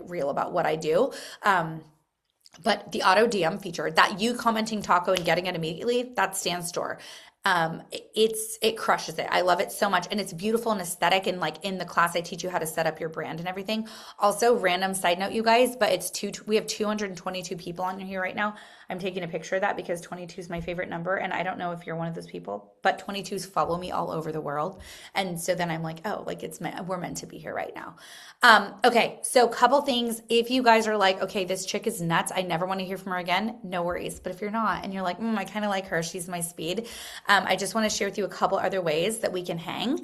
real about what I do. But the auto DM feature, that you commenting taco and getting it immediately, that's StanStore. It crushes it. I love it so much. And it's beautiful and aesthetic. And in the class, I teach you how to set up your brand and everything. Also, random side note, you guys, but we have 222 people on here right now. I'm taking a picture of that because 22 is my favorite number. And I don't know if you're one of those people, but 22s follow me all over the world. And so then I'm like, oh, we're meant to be here right now. Okay. So couple things. If you guys are like, okay, this chick is nuts, I never want to hear from her again, no worries. But if you're not, and you're like, I kind of like her, she's my speed. I just want to share with you a couple other ways that we can hang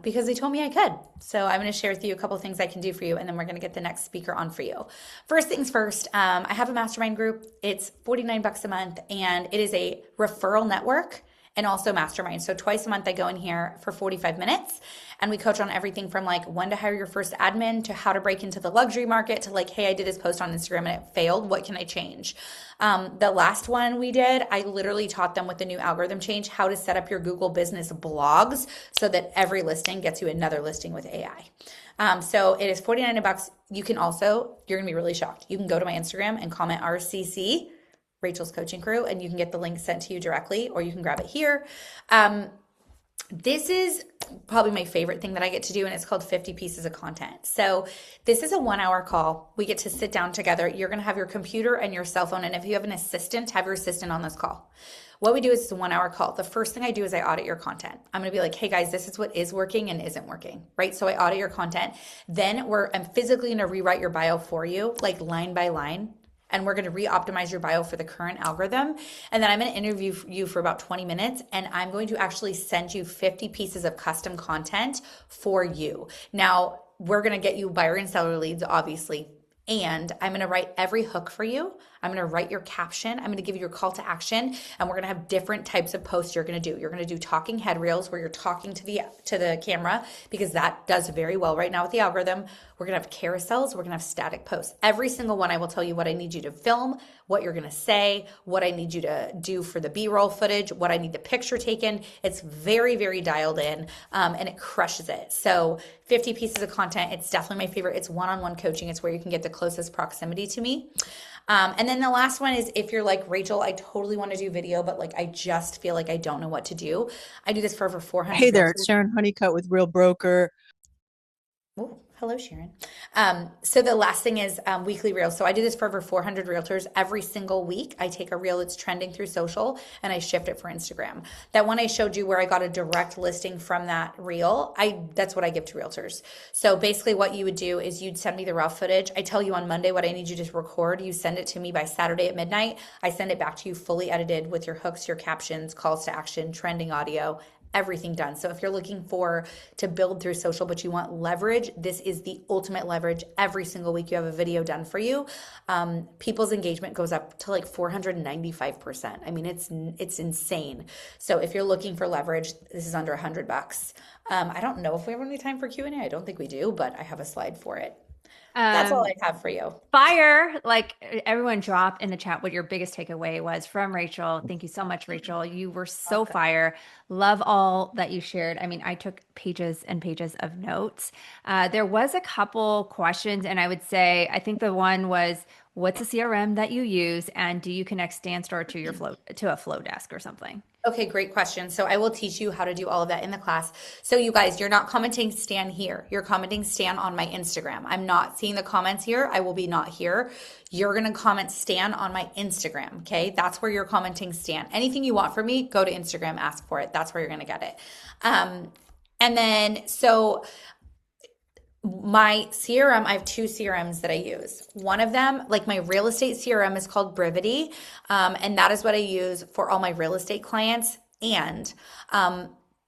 because they told me I could. So I'm going to share with you a couple things I can do for you. And then we're going to get the next speaker on for you. First things first, I have a mastermind group. It's $49 a month, and it is a referral network and also mastermind. So twice a month I go in here for 45 minutes and we coach on everything from when to hire your first admin to how to break into the luxury market to hey, I did this post on Instagram and it failed. What can I change? The last one we did, I literally taught them with the new algorithm change, how to set up your Google business blogs so that every listing gets you another listing with AI. So it is $49. You can also, you're going to be really shocked. You can go to my Instagram and comment RCC, Rachel's Coaching Crew, and you can get the link sent to you directly, or you can grab it here. This is probably my favorite thing that I get to do, and it's called 50 Pieces of Content. So this is a 1 hour call. We get to sit down together. You're going to have your computer and your cell phone, and if you have an assistant, have your assistant on this call. What we do is it's a 1 hour call. The first thing I do is I audit your content. I'm going to be like, hey guys, this is what is working and isn't working, right? So I audit your content. Then I'm physically going to rewrite your bio for you, like line by line, and we're going to re-optimize your bio for the current algorithm. And then I'm going to interview you for about 20 minutes, and I'm going to actually send you 50 pieces of custom content for you. Now, we're going to get you buyer and seller leads, obviously. And I'm going to write every hook for you. I'm going to write your caption. I'm going to give you your call to action, and we're going to have different types of posts you're going to do. You're going to do talking head reels where you're talking to the camera, because that does very well right now with the algorithm. We're going to have carousels. We're going to have static posts. Every single one, I will tell you what I need you to film, what you're going to say, what I need you to do for the B-roll footage, what I need the picture taken. It's very, very dialed in, and it crushes it. So 50 pieces of content. It's definitely my favorite. It's one-on-one coaching. It's where you can get the closest proximity to me. And then the last one is if you're like, Rachel, I totally want to do video, but like I just feel like I don't know what to do. I do this for over 400 Hey there, it's realtors. Sharon Honeycutt with Real Broker. Oh, hello, Sharon. So the last thing is weekly reels. So I do this for over 400 realtors every single week. I take a reel that's trending through social and I shift it for Instagram. That one I showed you where I got a direct listing from that reel, that's what I give to realtors. So basically what you would do is you'd send me the raw footage. I tell you on Monday what I need you to record. You send it to me by Saturday at midnight. I send it back to you fully edited with your hooks, your captions, calls to action, trending audio, everything done. So if you're looking to build through social, but you want leverage, this is the ultimate leverage. Every single week you have a video done for you. People's engagement goes up to like 495%. I mean, it's insane. So if you're looking for leverage, this is under $100. I don't know if we have any time for Q&A. I don't think we do, but I have a slide for it. That's all I have for you. Fire, like everyone drop in the chat what your biggest takeaway was from Rachel. Thank you so much, Rachel. You were so fire. Love all that you shared. I mean, I took pages and pages of notes. There was a couple questions, and I would say, I think the one was, what's a CRM that you use, and do you connect StanStore to your to a flow desk or something? Okay, great question. So I will teach you how to do all of that in the class. So you guys, you're not commenting Stan here. You're commenting Stan on my Instagram. I'm not seeing the comments here. I will be not here. You're going to comment Stan on my Instagram. Okay. That's where you're commenting Stan. Anything you want from me, go to Instagram, ask for it. That's where you're going to get it. And then, so my CRM, I have two CRMs that I use. One of them, like my real estate CRM, is called Brivity. And that is what I use for all my real estate clients. And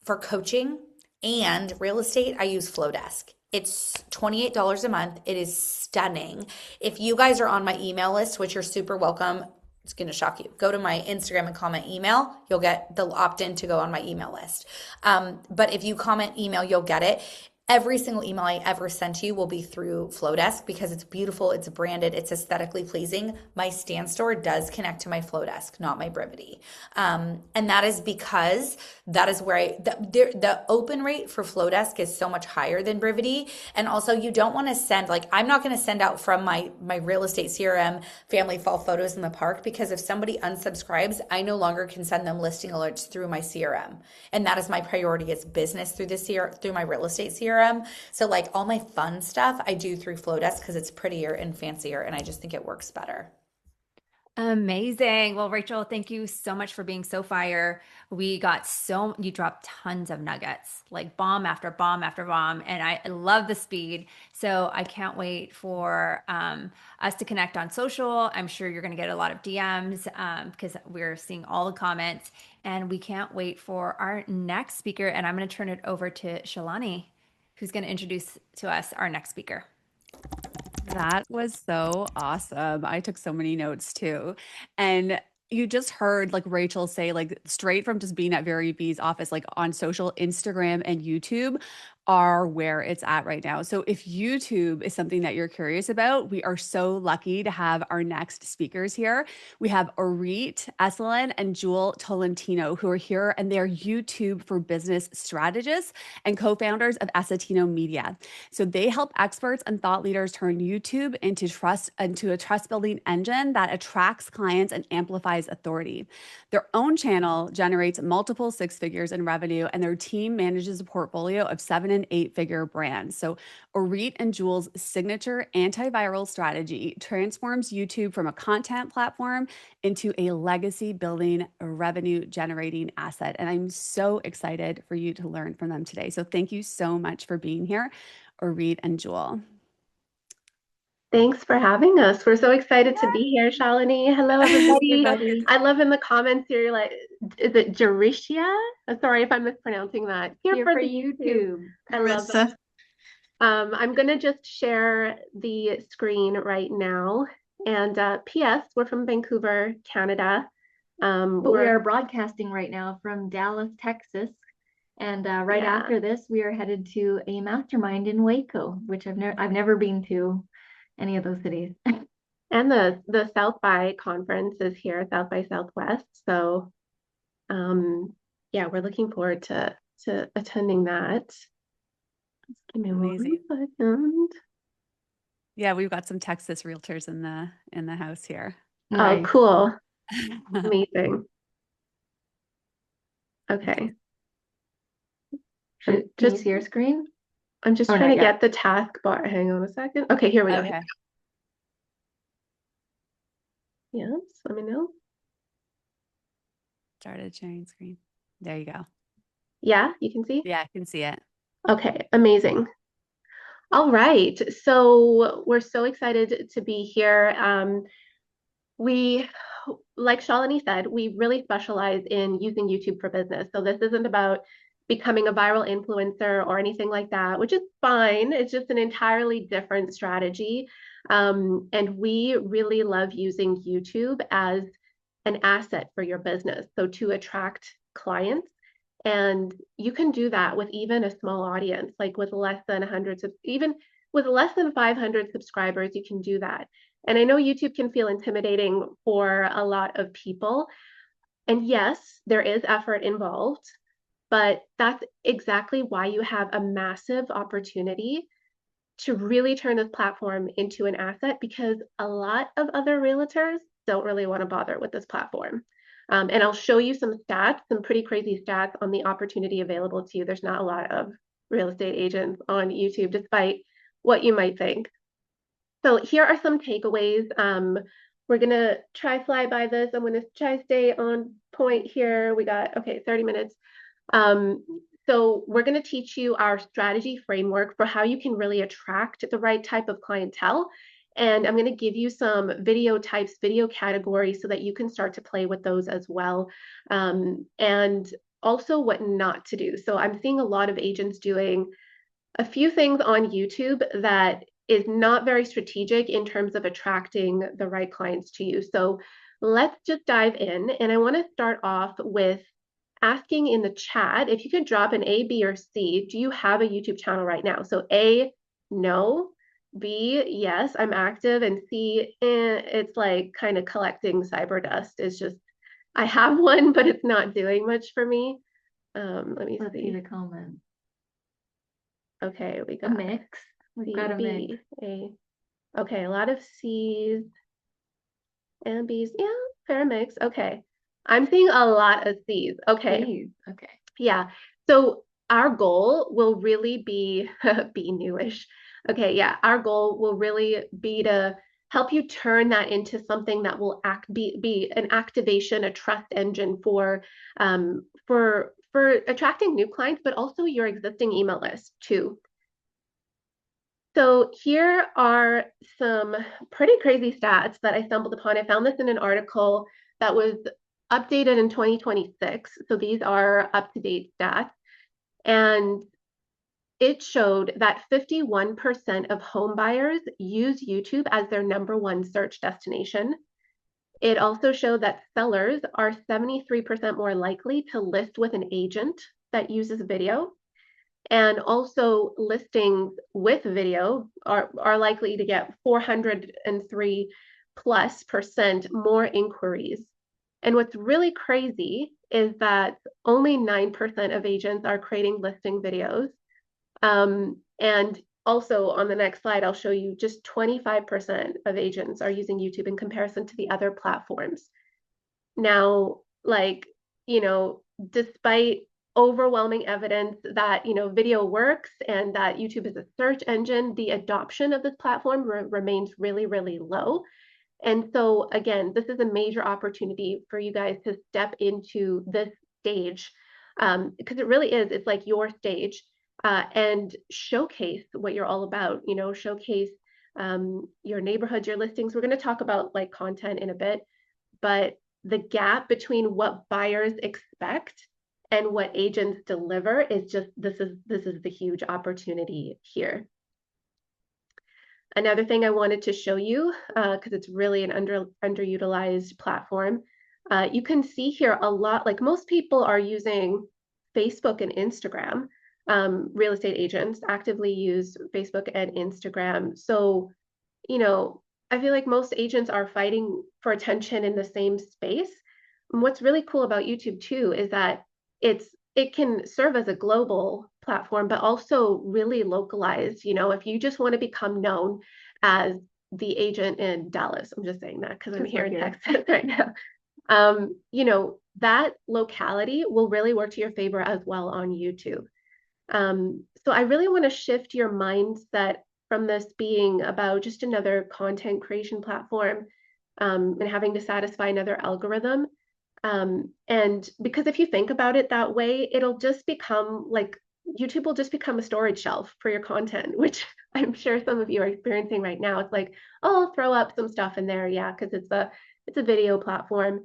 for coaching and real estate, I use Flowdesk. It's $28 a month. It is stunning. If you guys are on my email list, which you're super welcome, it's going to shock you. Go to my Instagram and comment email. You'll get the opt-in to go on my email list. But if you comment email, you'll get it. Every single email I ever send to you will be through Flowdesk because it's beautiful, it's branded, it's aesthetically pleasing. My StanStore does connect to my Flowdesk, not my Brivity. And that is because that is where the open rate for Flowdesk is so much higher than Brivity. And also you don't want to send, like, I'm not going to send out from my real estate CRM family fall photos in the park, because if somebody unsubscribes, I no longer can send them listing alerts through my CRM. And that is my priority, is business through my real estate CRM. So like all my fun stuff I do through Flowdesk because it's prettier and fancier, and I just think it works better. Amazing. Well, Rachel, thank you so much for being so fire. You dropped tons of nuggets, like bomb after bomb after bomb, and I love the speed. So I can't wait for us to connect on social. I'm sure you're going to get a lot of DMs because we're seeing all the comments, and we can't wait for our next speaker. And I'm going to turn it over to Shalani, who's going to introduce to us our next speaker. That was so awesome. I took so many notes too. And you just heard like Rachel say, like straight from just being at Very B's office, like on social, Instagram and YouTube, are where it's at right now. So if YouTube is something that you're curious about, we are so lucky to have our next speakers here. We have Auret Esselin and Jewel Tolentino, who are here, and they're YouTube for business strategists and co-founders of Asatino Media. So they help experts and thought leaders turn YouTube into a trust building engine that attracts clients and amplifies authority. Their own channel generates multiple six figures in revenue, and their team manages a portfolio of 7 and 8 figure brands. So, Auret and Jewel's signature antiviral strategy transforms YouTube from a content platform into a legacy building, revenue generating asset. And I'm so excited for you to learn from them today. So, thank you so much for being here, Auret and Jewel. Thanks for having us. We're so excited to be here, Shalini. Hello, everybody. I love in the comments here, you're like, is it Jaricia? Sorry if I'm mispronouncing that. Here for the YouTube. I love that. I'm going to just share the screen right now. And P.S., we're from Vancouver, Canada. But we are broadcasting right now from Dallas, Texas. And right after this, we are headed to a mastermind in Waco, which I've never been to any of those cities. And the South by conference is here, South by Southwest. So yeah, we're looking forward to attending that. Just give me Amazing. 1 second. Yeah, we've got some Texas realtors in the house here. Oh, cool. Amazing. Okay. Can you see your screen? I'm just trying to get the taskbar. Hang on a second. Okay, here we go. Okay. Yes, let me know. Started sharing screen. There you go. Yeah, you can see? Yeah, I can see it. Okay, amazing. All right, so we're so excited to be here. We, like Shalini said, we really specialize in using YouTube for business. So this isn't about becoming a viral influencer or anything like that, which is fine. It's just an entirely different strategy. And we really love using YouTube as an asset for your business. So to attract clients. And you can do that with even a small audience, like with less than 100, even with less than 500 subscribers, you can do that. And I know YouTube can feel intimidating for a lot of people. And yes, there is effort involved, but that's exactly why you have a massive opportunity to really turn this platform into an asset, because a lot of other realtors don't really want to bother with this platform. And I'll show you some stats, some pretty crazy stats on the opportunity available to you. There's not a lot of real estate agents on YouTube, despite what you might think. So here are some takeaways. We're going to try fly by this. I'm going to try stay on point here. We got, okay, 30 minutes. So we're going to teach you our strategy framework for how you can really attract the right type of clientele. And I'm going to give you some video types, video categories, so that you can start to play with those as well. And also what not to do. So I'm seeing a lot of agents doing a few things on YouTube that is not very strategic in terms of attracting the right clients to you. So let's just dive in. And I want to start off with asking in the chat if you could drop an A, B, or C. Do you have a YouTube channel right now? So A, no. B, yes, I'm active. And C, it's like kind of collecting cyber dust. It's just, I have one, but it's not doing much for me. Let me see the comment. Okay, we got a mix. We've got a mix. A. Okay, a lot of C's and B's. Yeah, fair mix. Okay. I'm seeing a lot of C's. Okay. C's. Okay. Yeah. So our goal will really be be newish. Okay, yeah. Our goal will really be to help you turn that into something that will be an activation, a trust engine for attracting new clients, but also your existing email list too. So here are some pretty crazy stats that I stumbled upon. I found this in an article that was updated in 2026. So these are up-to-date stats. And it showed that 51% of home buyers use YouTube as their #1 search destination. It also showed that sellers are 73% more likely to list with an agent that uses video. And also listings with video are likely to get 403% more inquiries. And what's really crazy is that only 9% of agents are creating listing videos. And also on the next slide, I'll show you just 25% of agents are using YouTube in comparison to the other platforms. Now, like, despite overwhelming evidence that, video works and that YouTube is a search engine, the adoption of this platform remains really, really low. And so again, this is a major opportunity for you guys to step into this stage, because it really is, it's like your stage, and showcase what you're all about, showcase your neighborhoods, your listings. We're going to talk about like content in a bit, but the gap between what buyers expect and what agents deliver is just, this is the huge opportunity here. Another thing I wanted to show you, because it's really an underutilized platform, you can see here a lot, like most people are using Facebook and Instagram. Real estate agents actively use Facebook and Instagram. So, I feel like most agents are fighting for attention in the same space. And what's really cool about YouTube too is that it can serve as a global platform, but also really localized. If you just want to become known as the agent in Dallas, I'm just saying that because I'm here in Texas right now. That locality will really work to your favor as well on YouTube. So I really want to shift your mindset from this being about just another content creation platform, and having to satisfy another algorithm. And because if you think about it that way, it'll just become like, YouTube will just become a storage shelf for your content, which I'm sure some of you are experiencing right now. It's like, oh, I'll throw up some stuff in there. Yeah, because it's a video platform.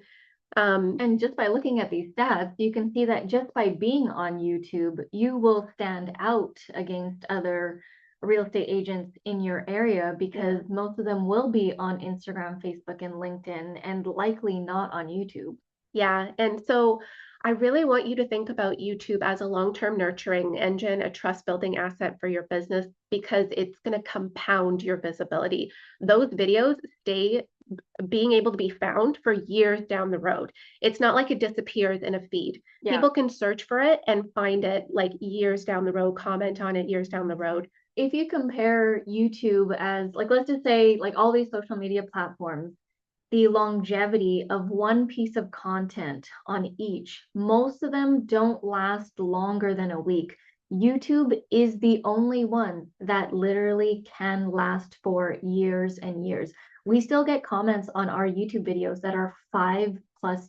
And just by looking at these stats, you can see that just by being on YouTube, you will stand out against other real estate agents in your area, because most of them will be on Instagram, Facebook, and LinkedIn, and likely not on YouTube. Yeah. And so I really want you to think about YouTube as a long-term nurturing engine, a trust building asset for your business, because it's going to compound your visibility. Those videos stay being able to be found for years down the road. It's not like it disappears in a feed. Yeah. People can search for it and find it like years down the road, comment on it years down the road. If you compare YouTube as, like, let's just say like all these social media platforms, the longevity of one piece of content on each, most of them don't last longer than a week. YouTube is the only one that literally can last for years and years. We still get comments on our YouTube videos that are 5+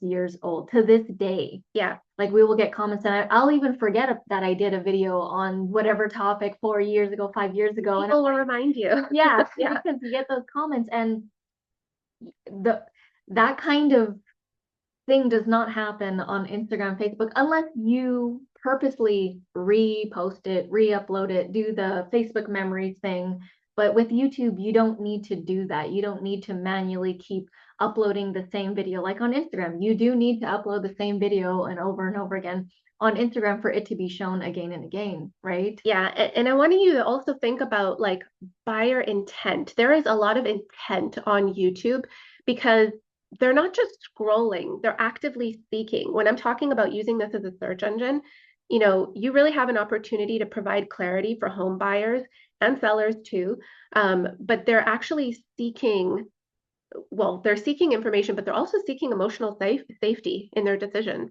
years old to this day. Yeah. Like we will get comments, and I'll even forget that I did a video on whatever topic 4 years ago, 5 years ago. People will remind you. Yeah, Yeah. because you get those comments, and that kind of thing does not happen on Instagram, Facebook, unless you purposely repost it, re-upload it, do the Facebook memories thing. But with YouTube, you don't need to do that. You don't need to manually keep uploading the same video. Like on Instagram, you do need to upload the same video and over again on Instagram for it to be shown again and again, right? Yeah. And I wanted you to also think about like buyer intent. There is a lot of intent on YouTube because they're not just scrolling, they're actively seeking. When I'm talking about using this as a search engine, you really have an opportunity to provide clarity for home buyers and sellers too. But they're actually seeking, they're seeking information, but they're also seeking emotional safety in their decisions,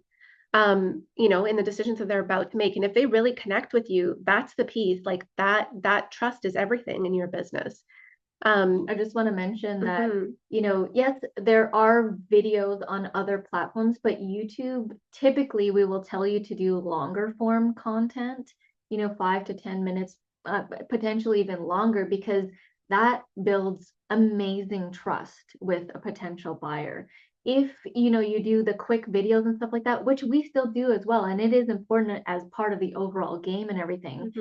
in the decisions that they're about to make. And if they really connect with you, that's the piece, like that trust is everything in your business. I just want to mention that, yes, there are videos on other platforms, but YouTube, typically we will tell you to do longer form content, 5 to 10 minutes, potentially even longer, because that builds amazing trust with a potential buyer. If you do the quick videos and stuff like that, which we still do as well, and it is important as part of the overall game and everything,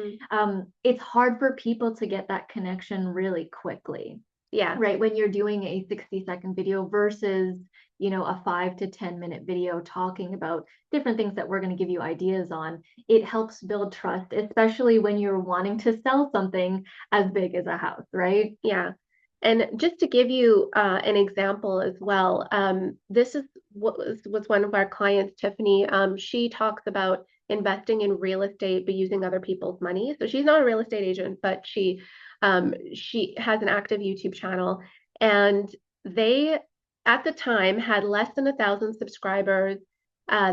it's hard for people to get that connection really quickly. Yeah. Right. When you're doing a 60-second video versus, a 5 to 10 minute video talking about different things that we're going to give you ideas on, it helps build trust, especially when you're wanting to sell something as big as a house, right? Yeah. And just to give you an example as well, this is what was one of our clients, Tiffany. She talks about investing in real estate, but using other people's money. So she's not a real estate agent, but she has an active YouTube channel, and they at the time had less than 1,000 subscribers.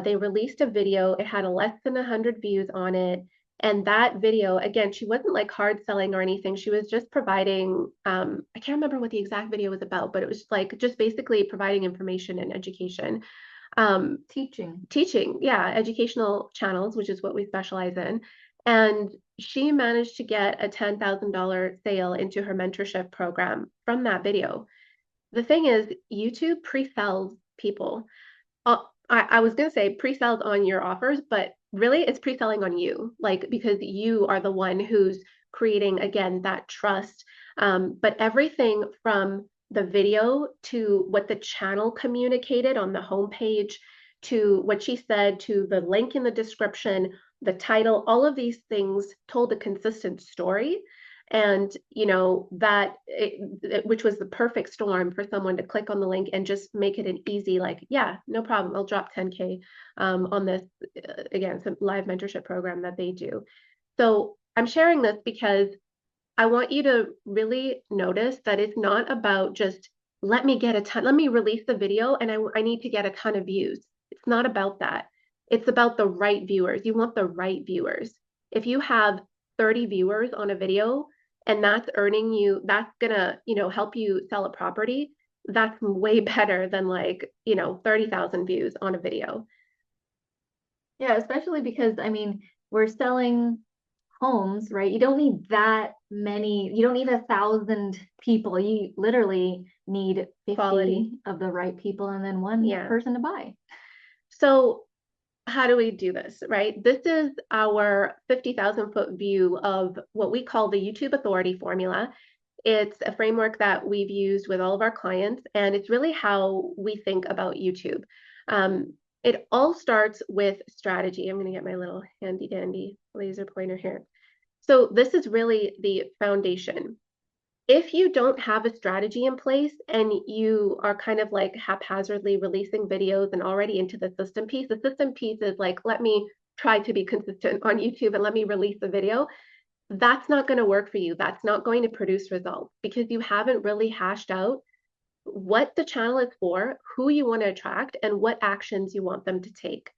They released a video. It had a less than 100 views on it. And that video, again, she wasn't like hard selling or anything. She was just providing, I can't remember what the exact video was about, but it was like just basically providing information and education. Teaching, yeah, educational channels, which is what we specialize in. And she managed to get a $10,000 sale into her mentorship program from that video. The thing is, YouTube pre-sells people. I was going to say pre-sales on your offers, but really it's pre-selling on you, like because you are the one who's creating, again, that trust. But everything from the video to what the channel communicated on the homepage to what she said to the link in the description, the title, all of these things told a consistent story. And which was the perfect storm for someone to click on the link and just make it an easy, like, yeah, no problem, I'll drop 10K on this, again, some live mentorship program that they do. So I'm sharing this because I want you to really notice that it's not about just let me release the video and I need to get a ton of views. It's not about that. It's about the right viewers. You want the right viewers. If you have 30 viewers on a video and that's earning you, that's gonna, help you sell a property, that's way better than 30,000 views on a video. Yeah, especially because, we're selling homes, right? You don't need that many, you don't need 1,000 people. You literally need 50 Quality of the right people and then one person to buy. So how do we do this, right? This is our 50,000 foot view of what we call the YouTube authority formula. It's a framework that we've used with all of our clients, and it's really how we think about YouTube. It all starts with strategy. I'm going to get my little handy dandy laser pointer here. So this is really the foundation. If you don't have a strategy in place and you are kind of like haphazardly releasing videos and already into the system piece is like, let me try to be consistent on YouTube and let me release the video. That's not going to work for you. That's not going to produce results because you haven't really hashed out what the channel is for, who you want to attract, and what actions you want them to take.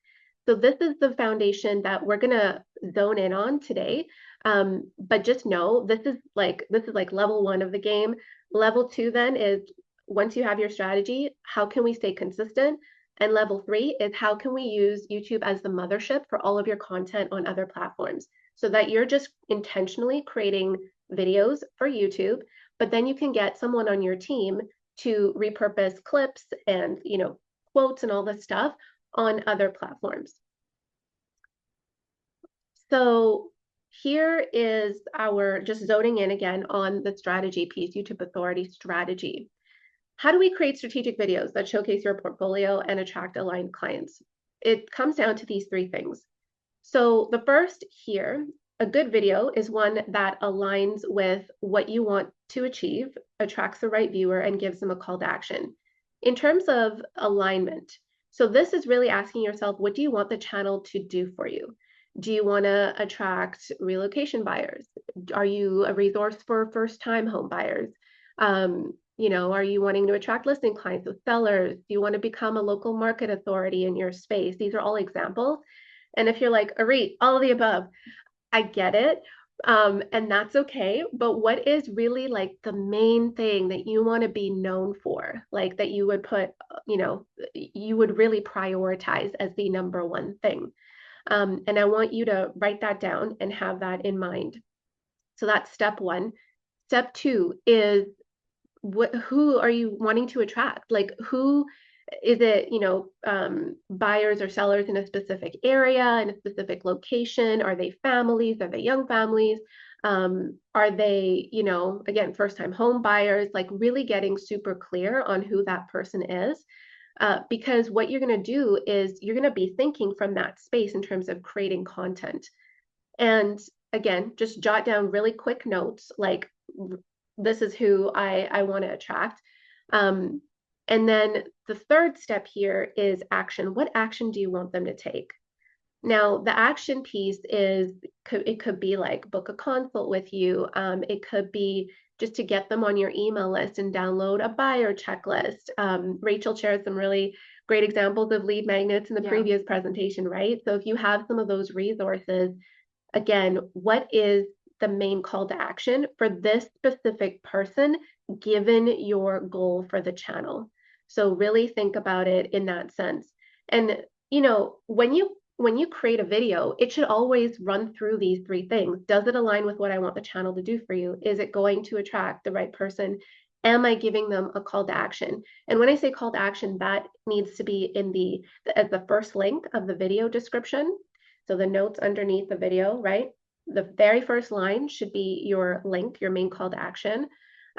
So this is the foundation that we're going to zone in on today. But just know this is like level 1 of the game. Level 2 then is once you have your strategy, how can we stay consistent? And level 3 is how can we use YouTube as the mothership for all of your content on other platforms so that you're just intentionally creating videos for YouTube, but then you can get someone on your team to repurpose clips and quotes and all this stuff on other platforms. So here is our just zoning in again on the strategy piece, YouTube authority strategy. How do we create strategic videos that showcase your portfolio and attract aligned clients? It comes down to these 3 things. So the first here, a good video is one that aligns with what you want to achieve, attracts the right viewer, and gives them a call to action. In terms of alignment, so this is really asking yourself, what do you want the channel to do for you? Do you want to attract relocation buyers? Are you a resource for first-time home buyers? Are you wanting to attract listing clients with sellers? Do you want to become a local market authority in your space? These are all examples. And if you're like, Auret, all of the above, I get it. And that's okay. But what is really like the main thing that you want to be known for? Like that you would put, you would really prioritize as the number 1 thing. And I want you to write that down and have that in mind. So that's step 1. Step 2 is who are you wanting to attract? Like who is it, buyers or sellers in a specific area, in a specific location? Are they families? Are they young families? Are they, you know, again, first-time home buyers, like really getting super clear on who that person is. Because what you're going to do is you're going to be thinking from that space in terms of creating content. And again, just jot down really quick notes like, this is who I want to attract. Um, and then the third step here is action. What action do you want them to take? Now, the action piece is, it could be like book a consult with you. It could be just to get them on your email list and download a buyer checklist. Rachel shared some really great examples of lead magnets in the previous presentation, right? So if you have some of those resources, again, what is the main call to action for this specific person, given your goal for the channel? So really think about it in that sense. And, you know, when you create a video, it should always run through these three things. Does it align with what I want the channel to do for you? Is it going to attract the right person? Am I giving them a call to action? And when I say call to action, that needs to be in as the first link of the video description. So the notes underneath the video, right? The very first line should be your link, your main call to action.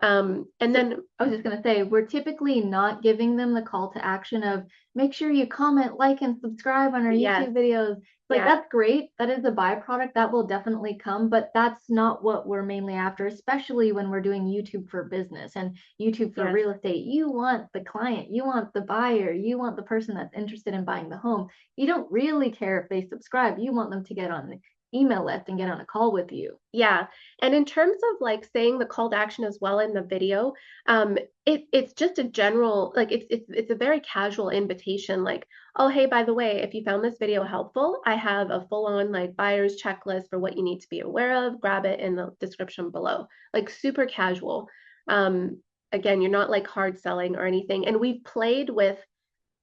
And then I was just going to say, we're typically not giving them the call to action of make sure you comment, like, and subscribe on our YouTube videos. Like, that's great. That is a byproduct that will definitely come, but that's not what we're mainly after, especially when we're doing YouTube for business and YouTube for real estate. You want the client, you want the buyer, you want the person that's interested in buying the home. You don't really care if they subscribe. You want them to get on the email list and get on a call with you. Yeah. And in terms of like saying the call to action as well in the video, it's just a general, like it's a very casual invitation, like, oh, hey, by the way, if you found this video helpful, I have a full-on like buyer's checklist for what you need to be aware of. Grab it in the description below. Like super casual. Again, you're not like hard selling or anything. And we've played with,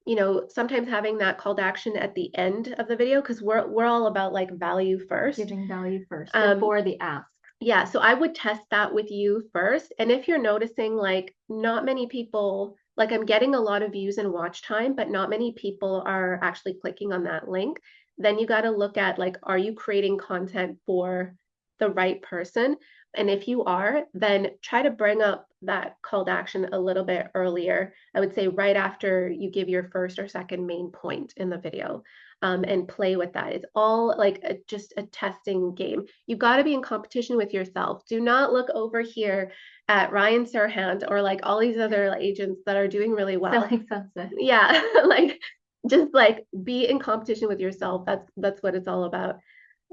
you know, sometimes having that call to action at the end of the video, because we're all about like value first. Giving value first before the ask. Yeah, so I would test that with you first. And if you're noticing like not many people, like I'm getting a lot of views and watch time, but not many people are actually clicking on that link, then you got to look at like, are you creating content for the right person? And if you are, then try to bring up that call to action a little bit earlier. I would say right after you give your first or second main point in the video, and play with that. It's all like just a testing game. You got to be in competition with yourself. Do not look over here at Ryan Serhant or like all these other agents that are doing really well. Selling sunset. Yeah, like just like be in competition with yourself. That's what it's all about.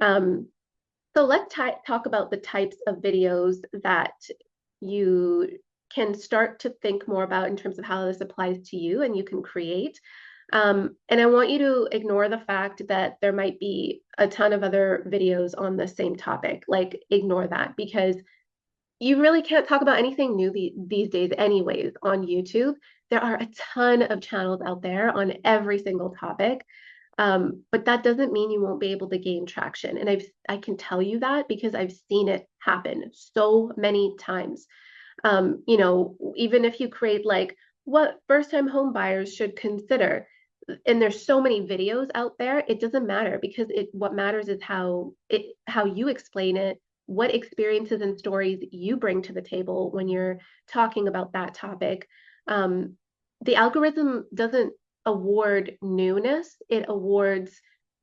So let's talk about the types of videos that you can start to think more about in terms of how this applies to you and you can create. And I want you to ignore the fact that there might be a ton of other videos on the same topic. Like ignore that, because you really can't talk about anything new these days anyways on YouTube. There are a ton of channels out there on every single topic. But that doesn't mean you won't be able to gain traction. And I can tell you that because I've seen it happen so many times. You know, even if you create like what first-time home buyers should consider, and there's so many videos out there, it doesn't matter, because what matters is how you explain it, what experiences and stories you bring to the table when you're talking about that topic. The algorithm doesn't award newness, it awards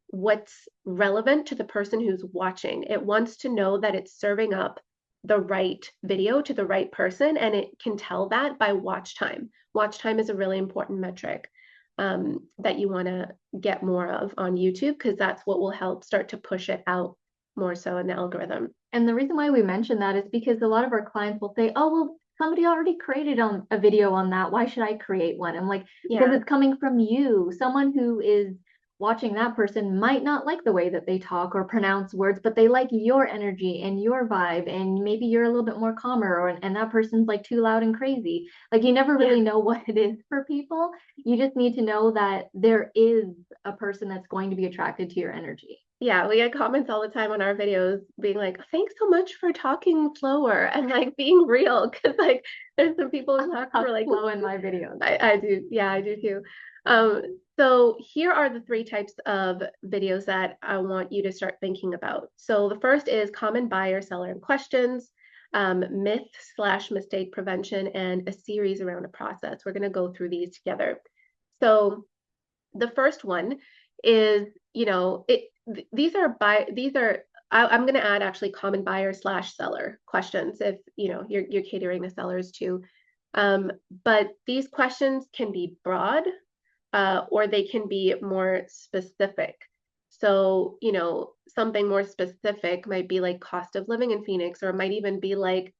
what's relevant to the person who's watching. It wants to know that it's serving up the right video to the right person, and it can tell that by watch time. Watch time is a really important metric that you want to get more of on YouTube, because that's what will help start to push it out more so in the algorithm. And the reason why we mention that is because a lot of our clients will say, oh, well, somebody already created a video on that. Why should I create one? I'm like, because it's coming from you. Someone who is watching that person might not like the way that they talk or pronounce words, but they like your energy and your vibe. And maybe you're a little bit more calmer, and that person's like too loud and crazy. Like you never really know what it is for people. You just need to know that there is a person that's going to be attracted to your energy. Yeah, we get comments all the time on our videos being like, thanks so much for talking slower and like being real. Cause like there's some people who talk for like slow in my videos. I do. Yeah, I do too. So here are the three types of videos that I want you to start thinking about. So the first is common buyer, seller, and questions, myth/mistake prevention, and a series around a process. We're going to go through these together. So the first one is, these are I'm going to add actually common buyer/seller questions if you're catering to sellers too. But these questions can be broad, or they can be more specific. So, something more specific might be like cost of living in Phoenix, or it might even be like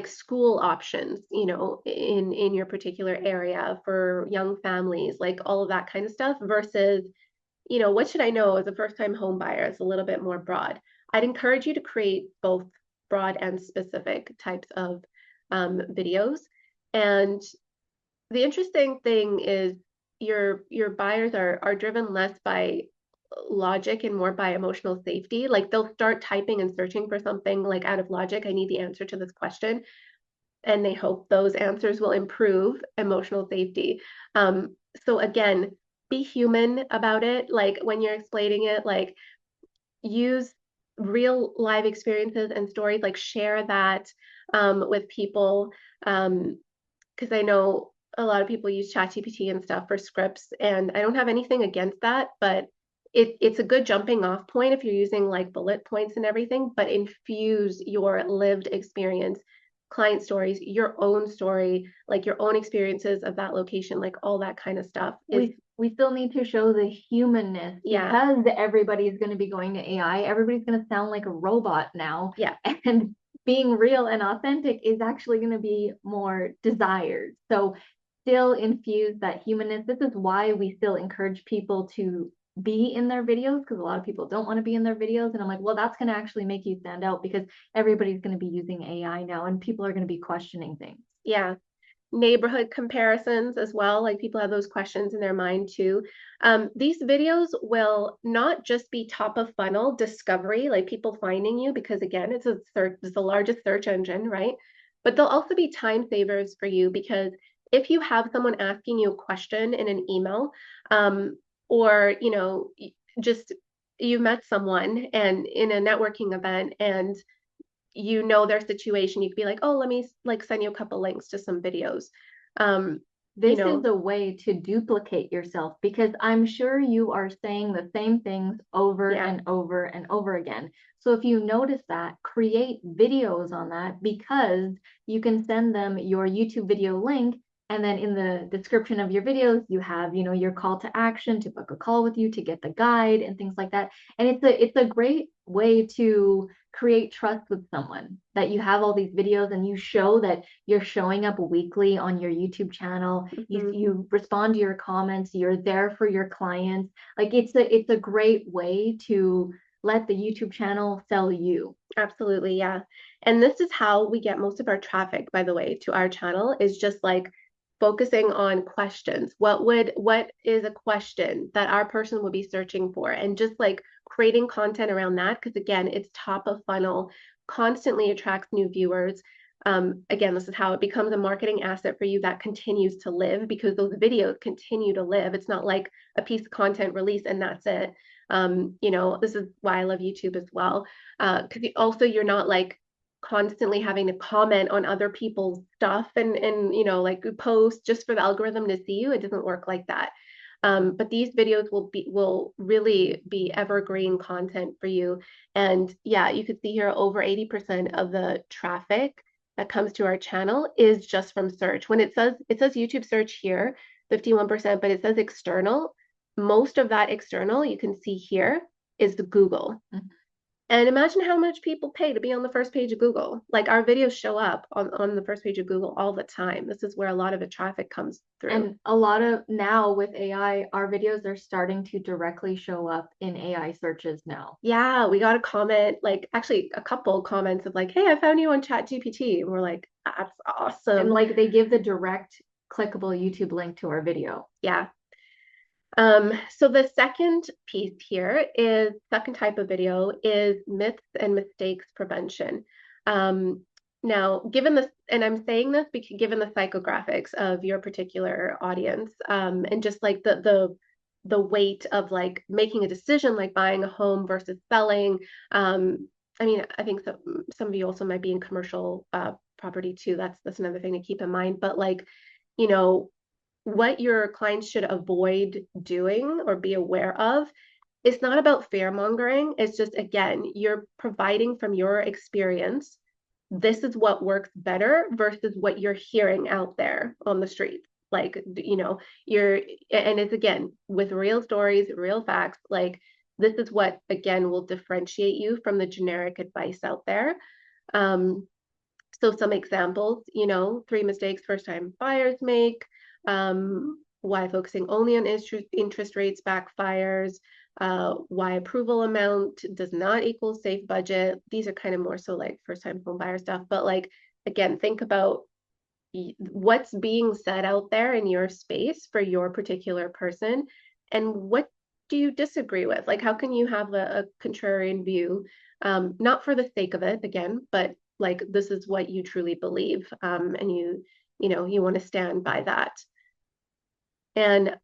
school options, in your particular area for young families, like all of that kind of stuff versus, what should I know as a first-time home buyer? It's a little bit more broad. I'd encourage you to create both broad and specific types of videos. And the interesting thing is your buyers are driven less by logic and more by emotional safety. Like they'll start typing and searching for something like out of logic, I need the answer to this question. And they hope those answers will improve emotional safety. So again, be human about it. Like when you're explaining it, like use real live experiences and stories, like share that with people. Because I know a lot of people use ChatGPT and stuff for scripts, and I don't have anything against that, but it's a good jumping off point if you're using like bullet points and everything, but infuse your lived experience, client stories, your own story, like your own experiences of that location, like all that kind of stuff. We still need to show the humanness because everybody's going to be going to AI. Everybody's going to sound like a robot now. Yeah. And being real and authentic is actually going to be more desired. So still infuse that humanness. This is why we still encourage people to be in their videos, because a lot of people don't want to be in their videos. And I'm like, well, that's going to actually make you stand out because everybody's going to be using AI now and people are going to be questioning things. Yeah. Neighborhood comparisons as well. Like people have those questions in their mind too. These videos will not just be top of funnel discovery, like people finding you, because again, it's the largest search engine, right? But they'll also be time savers for you because if you have someone asking you a question in an email, or just you met someone and in a networking event and their situation, you could be like, oh, let me like send you a couple links to some videos. This is a way to duplicate yourself because I'm sure you are saying the same things over and over and over again. So if you notice that, create videos on that because you can send them your YouTube video link. And then in the description of your videos, you have, your call to action to book a call with you, to get the guide and things like that. And it's a great way to create trust with someone that you have all these videos and you show that you're showing up weekly on your YouTube channel. You respond to your comments, you're there for your clients. Like it's a great way to let the YouTube channel sell you. Absolutely, yeah. And this is how we get most of our traffic, by the way, to our channel, is just like focusing on questions. What is a question that our person would be searching for? And just like creating content around that, because again, it's top of funnel, constantly attracts new viewers. Again, this is how it becomes a marketing asset for you that continues to live because those videos continue to live. It's not like a piece of content release and that's it. This is why I love YouTube as well. Because also you're not like constantly having to comment on other people's stuff and like post just for the algorithm to see you. It doesn't work like that. But these videos will really be evergreen content for you. And yeah, you could see here over 80% of the traffic that comes to our channel is just from search. When it says YouTube search here, 51%, but it says external. Most of that external you can see here is the Google. And imagine how much people pay to be on the first page of Google. Like our videos show up on the first page of Google all the time. This is where a lot of the traffic comes through. And a lot of now with AI, our videos are starting to directly show up in AI searches now. Yeah, we got a comment, like actually a couple comments of like, hey, I found you on ChatGPT. And we're like, that's awesome. And like they give the direct clickable YouTube link to our video. Yeah. So the second piece here is second type of video is myths and mistakes prevention. Now, given this, and I'm saying this because given the psychographics of your particular audience, and just like the weight of like making a decision like buying a home versus selling. I mean, I think some of you also might be in commercial property too. That's another thing to keep in mind. But like, you know, what your clients should avoid doing or be aware of. It's not about fear mongering. It's just, again, you're providing from your experience. This is what works better versus what you're hearing out there on the streets. Like, you know, and it's again with real stories, real facts. Like, this is what, again, will differentiate you from the generic advice out there. So some examples, you know, 3 mistakes first-time buyers make, why focusing only on interest rates backfires, why approval amount does not equal safe budget. These are kind of more so like first-time home buyer stuff. But like, again, think about what's being said out there in your space for your particular person, and what do you disagree with? Like, how can you have a contrarian view, not for the sake of it, again, but like this is what you truly believe, and you know you want to stand by that. And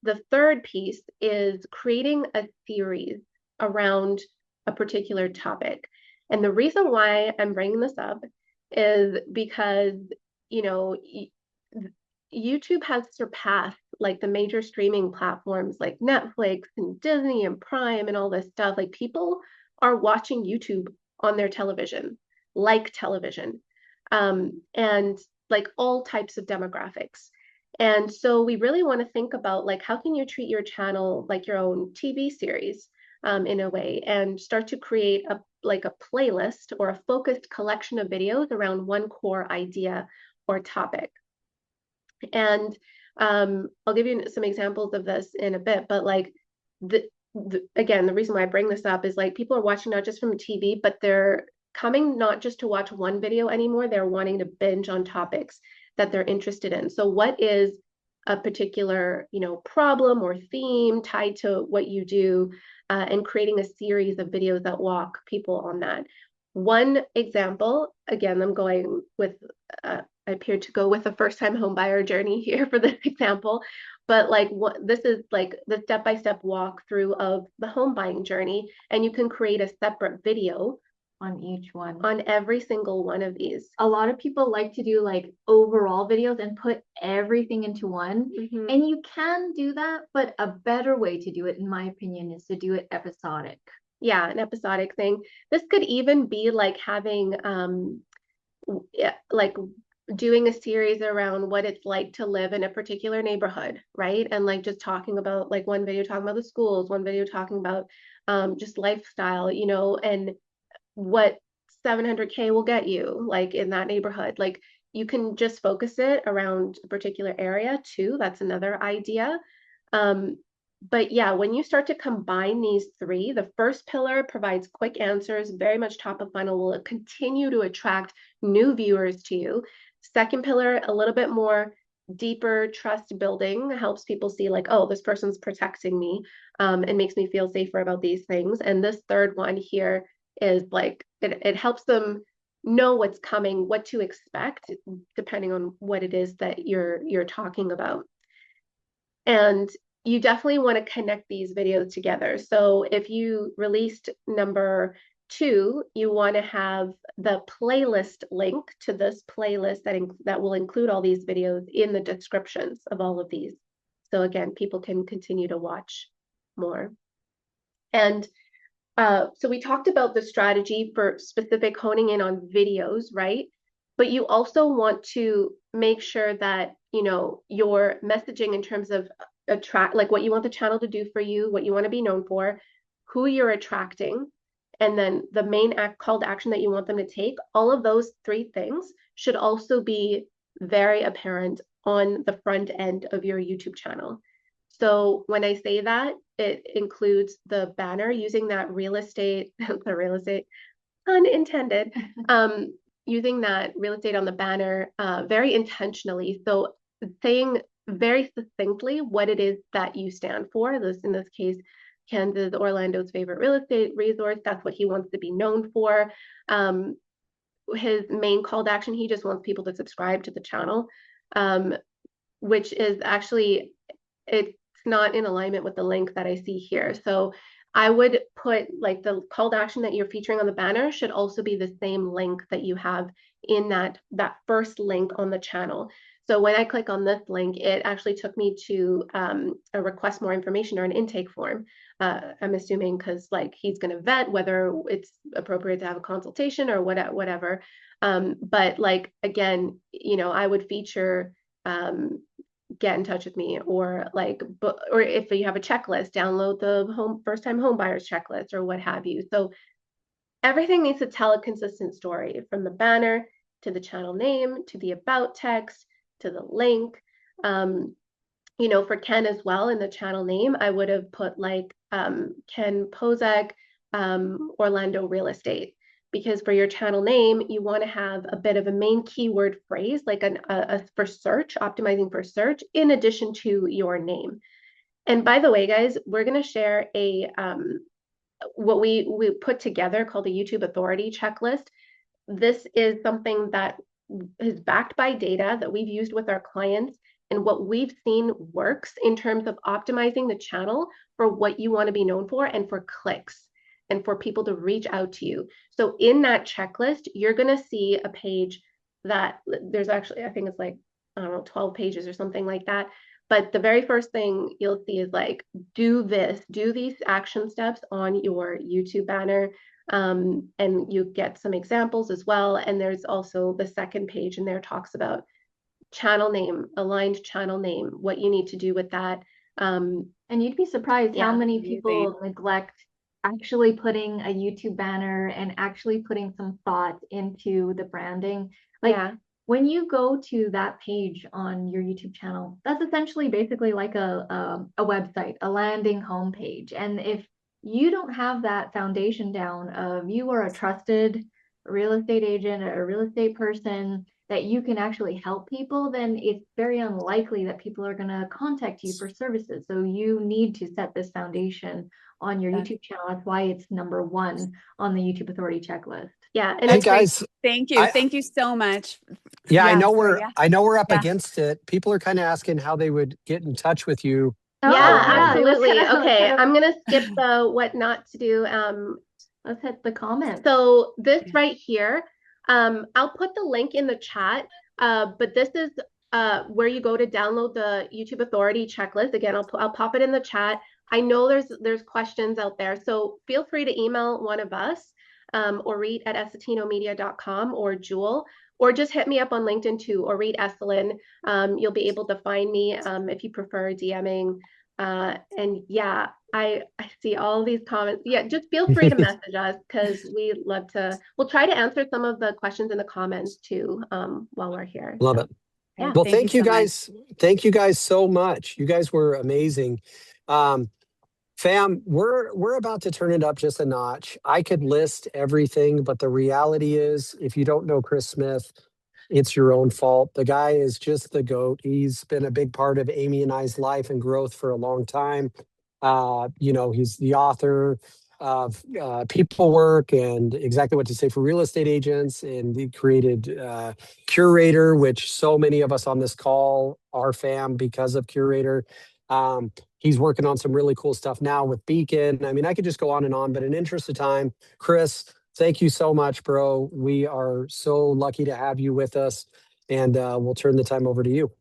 the third piece is creating a series around a particular topic. And the reason why I'm bringing this up is because, you know, YouTube has surpassed like the major streaming platforms like Netflix and Disney and Prime and all this stuff. Like, people are watching YouTube on their television, like television, and like all types of demographics. And so we really want to think about like, how can you treat your channel like your own TV series, in a way, and start to create a playlist or a focused collection of videos around one core idea or topic. And I'll give you some examples of this in a bit, but like again, the reason why I bring this up is like people are watching not just from TV, but they're coming not just to watch one video anymore, they're wanting to binge on topics that they're interested in. So what is a particular, you know, problem or theme tied to what you do, and creating a series of videos that walk people on that. One example, again, I'm going with, I appear to go with a first-time home buyer journey here for this example, but like this is like the step-by-step walkthrough of the home buying journey, and you can create a separate video on each one. on every single one of these. A lot of people like to do like overall videos and put everything into one. Mhm. And you can do that, but a better way to do it, in my opinion, is to do it episodic. Yeah, an episodic thing. This could even be like having like doing a series around what it's like to live in a particular neighborhood, right? And like just talking about like one video talking about the schools, one video talking about just lifestyle, you know, and what 700K will get you like in that neighborhood. Like, you can just focus it around a particular area too. That's another idea. But yeah, when you start to combine these three, the first pillar provides quick answers, very much top of funnel, will continue to attract new viewers to you. Second pillar, a little bit more deeper trust building, helps people see like, oh, this person's protecting me, and makes me feel safer about these things. And this third one here is like, it helps them know what's coming, what to expect, depending on what it is that you're talking about. And you definitely want to connect these videos together. So if you released number 2, you want to have the playlist link to this playlist that will include all these videos in the descriptions of all of these. So again, people can continue to watch more. And so we talked about the strategy for specific honing in on videos, right? But you also want to make sure that, you know, your messaging in terms of attract, like what you want the channel to do for you, what you want to be known for, who you're attracting, and then the main call to action that you want them to take, all of those 3 things should also be very apparent on the front end of your YouTube channel. So when I say that, it includes the banner, using that real estate, the real estate, unintended, using that real estate on the banner very intentionally. So saying very succinctly what it is that you stand for. This, in this case, Kansas, Orlando's favorite real estate resource. That's what he wants to be known for. His main call to action, he just wants people to subscribe to the channel, which is actually, it's not in alignment with the link that I see here. So I would put like the call to action that you're featuring on the banner should also be the same link that you have in that first link on the channel. So when I click on this link, it actually took me to a request more information or an intake form. I'm assuming because like he's going to vet whether it's appropriate to have a consultation or whatever. But like, again, I would feature get in touch with me, or like, or if you have a checklist, download the first time home buyers checklist or what have you. So everything needs to tell a consistent story, from the banner to the channel name to the about text to the link. For Ken as well, in the channel name, I would have put like Ken Pozak, Orlando Real Estate, because for your channel name, you want to have a bit of a main keyword phrase, like for search, optimizing for search, in addition to your name. And by the way, guys, we're going to share what we put together called a YouTube Authority checklist. This is something that is backed by data that we've used with our clients, and what we've seen works in terms of optimizing the channel for what you want to be known for, and for clicks, and for people to reach out to you. So in that checklist, you're going to see a page that there's actually, I think it's like, I don't know, 12 pages or something like that. But the very first thing you'll see is like, do these action steps on your YouTube banner. And you get some examples as well. And there's also the second page in there talks about channel name, aligned channel name, what you need to do with that. And you'd be surprised how many people neglect actually putting a YouTube banner and actually putting some thought into the branding. Like when you go to that page on your YouTube channel, that's essentially basically like a website, a landing homepage. And if you don't have that foundation down of you are a trusted real estate agent or a real estate person that you can actually help people, then it's very unlikely that people are going to contact you for services. So you need to set this foundation on your YouTube channel. That's why it's number one on the YouTube Authority checklist. Yeah. And hey guys, thank you. Thank you so much. Yeah, I know we're up against it. People are kind of asking how they would get in touch with you. Absolutely. Okay, I'm gonna skip the what not to do. Let's hit the comments. So this right here, I'll put the link in the chat, but this is where you go to download the YouTube Authority checklist. Again, I'll pop it in the chat. I know there's questions out there, so feel free to email one of us, Auret at esatinomedia.com, or Jewel, or just hit me up on LinkedIn too, Auret Esselin. You'll be able to find me if you prefer DMing. And yeah, I see all these comments. Yeah, just feel free to message us, because we'll try to answer some of the questions in the comments too while we're here. Love it. Yeah. Well, thank you guys. Thank you guys so much. You guys were amazing. Fam, we're about to turn it up just a notch. I could list everything, but the reality is, if you don't know Chris Smith, it's your own fault. The guy is just the GOAT. He's been a big part of Amy and I's life and growth for a long time. He's the author of People Work and Exactly What to Say for Real Estate Agents, and he created Curator, which so many of us on this call are fam because of Curator. He's working on some really cool stuff now with Beacon. I mean, I could just go on, but in interest of time, Chris, thank you so much, bro. We are so lucky to have you with us, and we'll turn the time over to you.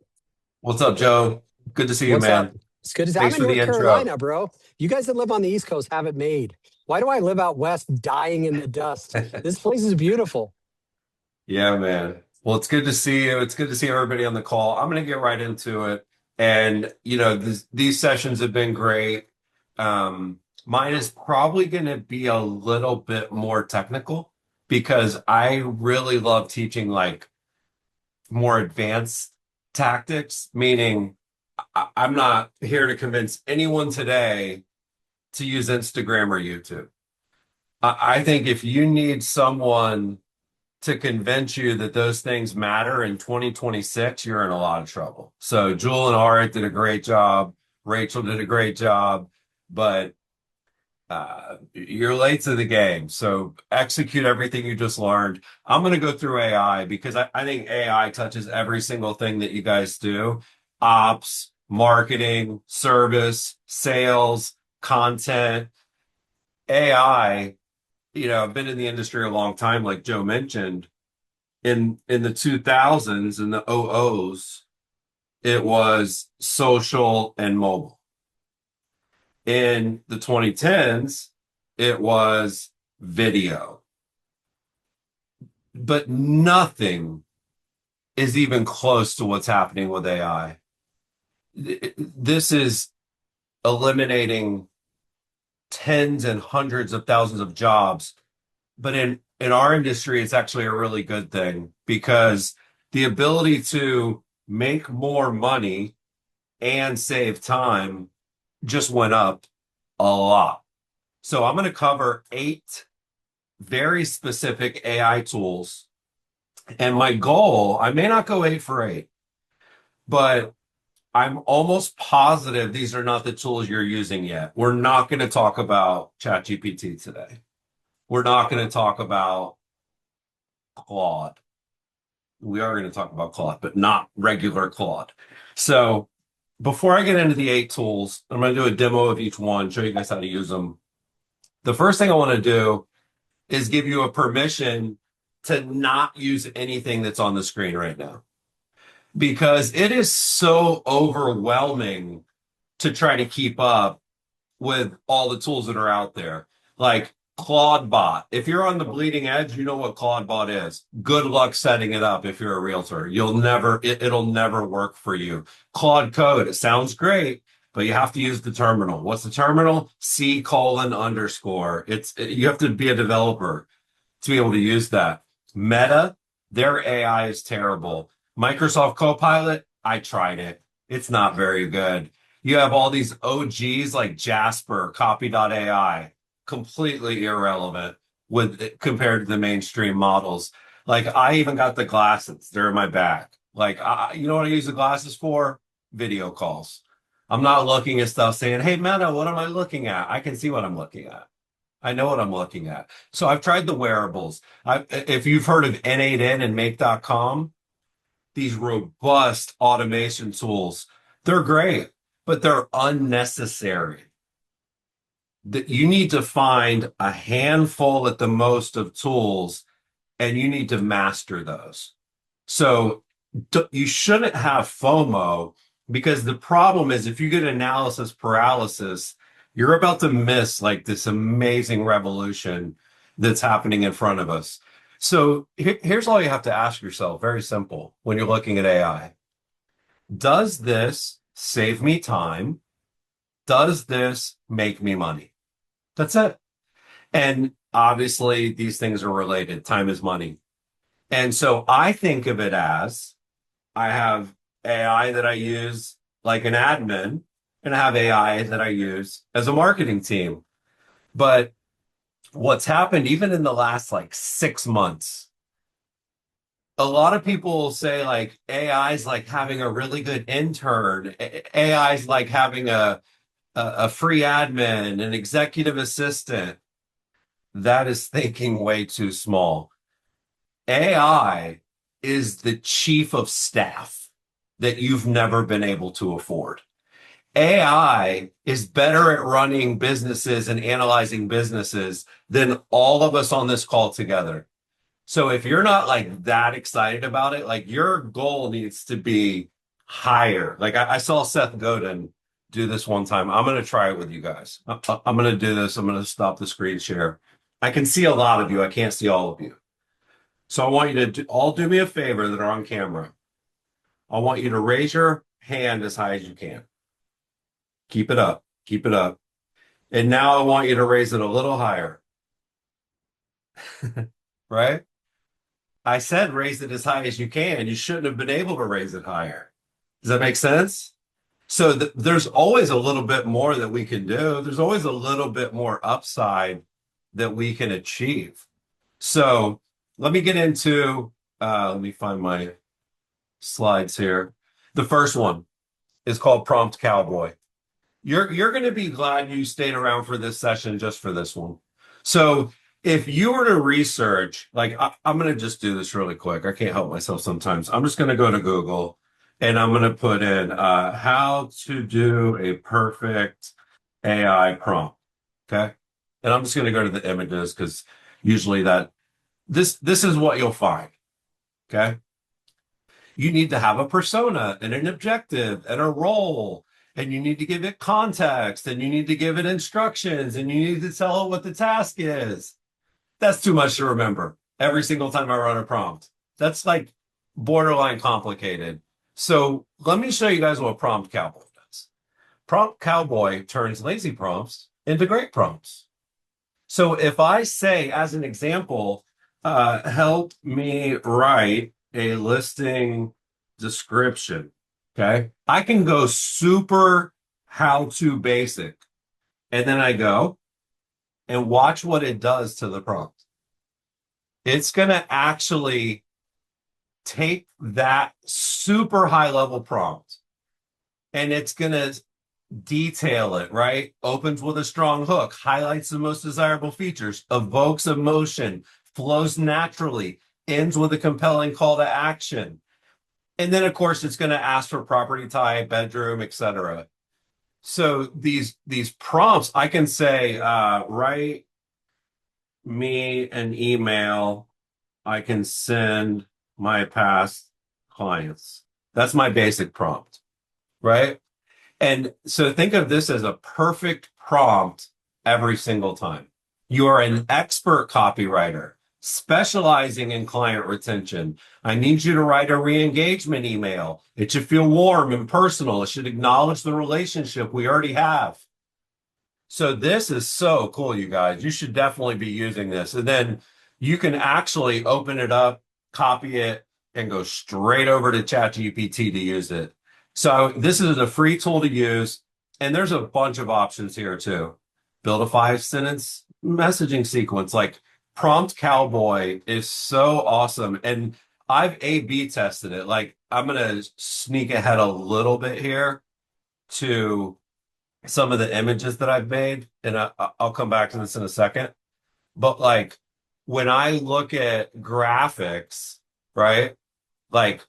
What's up, Joe? Good to see you, man. Up? It's good to see you. Thanks I'm in for the North intro. Carolina, bro. You guys that live on the East Coast have it made. Why do I live out west dying in the dust? This place is beautiful. Yeah, man. Well, it's good to see you. It's good to see everybody on the call. I'm going to get right into it. And, these sessions have been great. Mine is probably going to be a little bit more technical, because I really love teaching like more advanced tactics, meaning I'm not here to convince anyone today to use Instagram or YouTube. I think if you need someone to convince you that those things matter in 2026, you're in a lot of trouble. So Jewel and Auret did a great job. Rachel did a great job, but you're late to the game. So execute everything you just learned. I'm going to go through AI because I think AI touches every single thing that you guys do. Ops, marketing, service, sales, content, AI. I've been in the industry a long time, like Joe mentioned. In the 2000s and the 00s, it was social and mobile. In the 2010s, it was video. But nothing is even close to what's happening with AI. This is eliminating tens and hundreds of thousands of jobs. But in our industry, it's actually a really good thing because the ability to make more money and save time just went up a lot. So I'm going to cover 8 very specific AI tools. And my goal, I may not go 8 for 8, but I'm almost positive these are not the tools you're using yet. We're not going to talk about ChatGPT today. We're not going to talk about Claude. We are going to talk about Claude, but not regular Claude. So before I get into the 8 tools, I'm going to do a demo of each one, show you guys how to use them. The first thing I want to do is give you a permission to not use anything that's on the screen right now, because it is so overwhelming to try to keep up with all the tools that are out there. Like ClaudeBot. If you're on the bleeding edge, you know what ClaudeBot is. Good luck setting it up if you're a realtor. It'll never work for you. Claude Code, it sounds great, but you have to use the terminal. What's the terminal? C:_. You have to be a developer to be able to use that. Meta, their AI is terrible. Microsoft Copilot, I tried it. It's not very good. You have all these OGs like Jasper, Copy.ai, completely irrelevant compared to the mainstream models. Like, I even got the glasses. They're in my bag. Like, you know what I use the glasses for? Video calls. I'm not looking at stuff saying, hey, Meta, what am I looking at? I can see what I'm looking at. I know what I'm looking at. So I've tried the wearables. If you've heard of N8N and Make.com, these robust automation tools, they're great, but they're unnecessary. That you need to find a handful at the most of tools, and you need to master those. So you shouldn't have FOMO, because the problem is if you get analysis paralysis, you're about to miss like this amazing revolution that's happening in front of us. So here's all you have to ask yourself, very simple, when you're looking at AI. Does this save me time? Does this make me money? That's it. And obviously, these things are related. Time is money. And so I think of it as I have AI that I use like an admin, and I have AI that I use as a marketing team. But what's happened even in the last like 6 months, a lot of people will say like AI is like having a really good intern. AI is like having a free admin, an executive assistant. That is thinking way too small. AI is the chief of staff that you've never been able to afford. AI is better at running businesses and analyzing businesses than all of us on this call together. So if you're not like that excited about it, like your goal needs to be higher. Like I saw Seth Godin do this one time. I'm going to try it with you guys. I'm going to do this. I'm going to stop the screen share. I can see a lot of you. I can't see all of you. So I want you to all do me a favor that are on camera. I want you to raise your hand as high as you can. Keep it up. Keep it up. And now I want you to raise it a little higher. Right? I said raise it as high as you can. You shouldn't have been able to raise it higher. Does that make sense? So there's always a little bit more that we can do. There's always a little bit more upside that we can achieve. So let me get into, let me find my slides here. The first one is called Prompt Cowboy. You're going to be glad you stayed around for this session just for this one. So if you were to research, like I'm going to just do this really quick. I can't help myself sometimes. I'm just going to go to Google and I'm going to put in how to do a perfect AI prompt. Okay. And I'm just going to go to the images because usually this is what you'll find. Okay. You need to have a persona and an objective and a role, and you need to give it context, and you need to give it instructions, and you need to tell it what the task is. That's too much to remember every single time I run a prompt. That's like borderline complicated. So let me show you guys what Prompt Cowboy does. Prompt Cowboy turns lazy prompts into great prompts. So if I say, as an example, help me write a listing description, okay? I can go super how to basic, and then I go and watch what it does to the prompt. It's going to actually take that super high level prompt and it's going to detail it, right? Opens with a strong hook, highlights the most desirable features, evokes emotion, flows naturally, ends with a compelling call to action. And then, of course, it's going to ask for property type, bedroom, etc. So these prompts, I can say, write me an email I can send my past clients. That's my basic prompt, right? And so think of this as a perfect prompt every single time. You are an expert copywriter specializing in client retention. I need you to write a re-engagement email. It should feel warm and personal. It should acknowledge the relationship we already have. So this is so cool, you guys. You should definitely be using this. And then you can actually open it up, copy it, and go straight over to ChatGPT to use it. So this is a free tool to use, and there's a bunch of options here too. Build a 5-sentence messaging sequence. Like Prompt Cowboy is so awesome, and I've A/B tested it. Like I'm gonna sneak ahead a little bit here to some of the images that I've made, and I'll come back to this in a second. But like when I look at graphics, right? Like